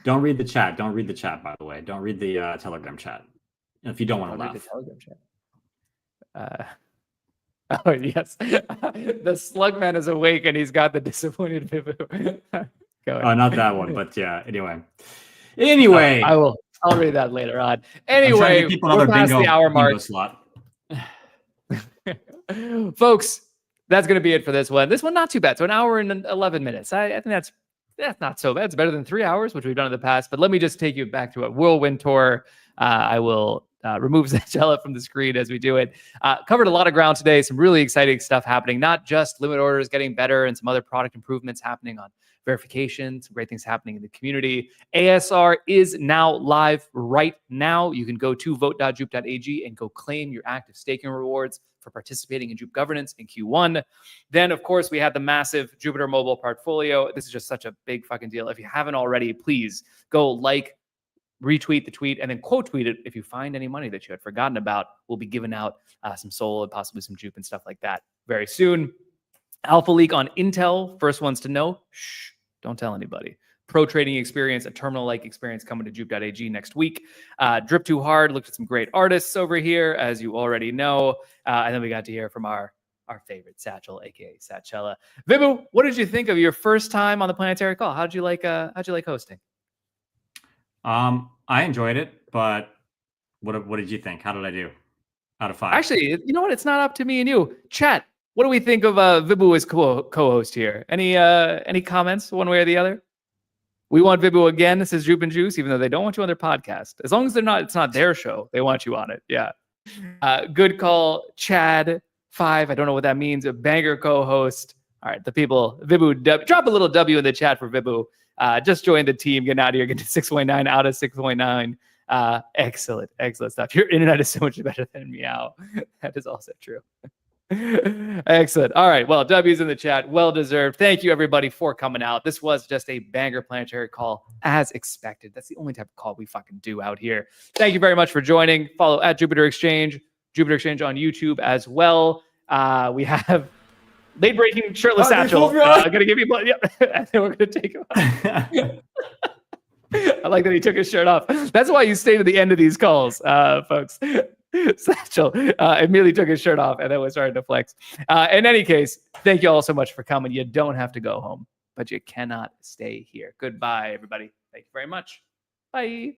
Don't read the chat. Don't read the chat, by the way. Don't read the Telegram chat if you don't want to laugh. Read the Telegram chat. Oh yes, the Slugman is awake and he's got the disappointed Vibu. Not that one, but yeah. Anyway, I'll read that later on. I'm trying Anyway, to get people another we're past the hour mark. slot. Folks, that's going to be it for this one. This one, not too bad. So an hour and 11 minutes. I think that's not so bad. It's better than 3 hours, which we've done in the past. But let me just take you back to a whirlwind tour. I will remove Satchel from the screen as we do it. Covered a lot of ground today. Some really exciting stuff happening. Not just limit orders getting better and some other product improvements happening on verification, some great things happening in the community. ASR is now live right now. You can go to vote.jup.ag and go claim your active staking rewards for participating in JUP governance in Q1. Then, of course, we have the massive Jupiter Mobile portfolio. This is just such a big fucking deal. If you haven't already, please go retweet the tweet, and then quote tweet it if you find any money that you had forgotten about. We'll be giving out some SOL and possibly some JUP and stuff like that very soon. Alpha leak on Intel. First ones to know. Shh, don't tell anybody. Pro trading experience, a terminal-like experience coming to jup.ag next week. Drip Too Hard looked at some great artists over here, as you already know. And then we got to hear from our favorite Satchel, aka Satchella. Vibu, what did you think of your first time on the Planetary call? How'd you like hosting? I enjoyed it, but what did you think? How did I do out of 5? Actually, you know what? It's not up to me and you. Chat, what do we think of Vibu as co-host here? Any comments one way or the other? We want Vibu again. This is Jup and Juice, even though they don't want you on their podcast. As long as it's not their show, they want you on it. Yeah. Good call, Chad 5. I don't know what that means. A banger co-host. All right, the people. Vibu, drop a little W in the chat for Vibu. Just joined the team. Getting out of here. Getting to 6.9 out of 6.9. Excellent stuff. Your internet is so much better than Meow. That is also true. Excellent. All right. Well, W's in the chat. Well deserved. Thank you, everybody, for coming out. This was just a banger Planetary call, as expected. That's the only type of call we fucking do out here. Thank you very much for joining. Follow at Jupiter Exchange on YouTube as well. We have late breaking shirtless Satchel. I'm gonna give you one. Yep. And then we're gonna take him out. I like that he took his shirt off. That's why you stay to the end of these calls, folks. Satchel immediately took his shirt off and then was starting to flex. In any case, thank you all so much for coming. You don't have to go home, but you cannot stay here. Goodbye, everybody. Thank you very much. Bye.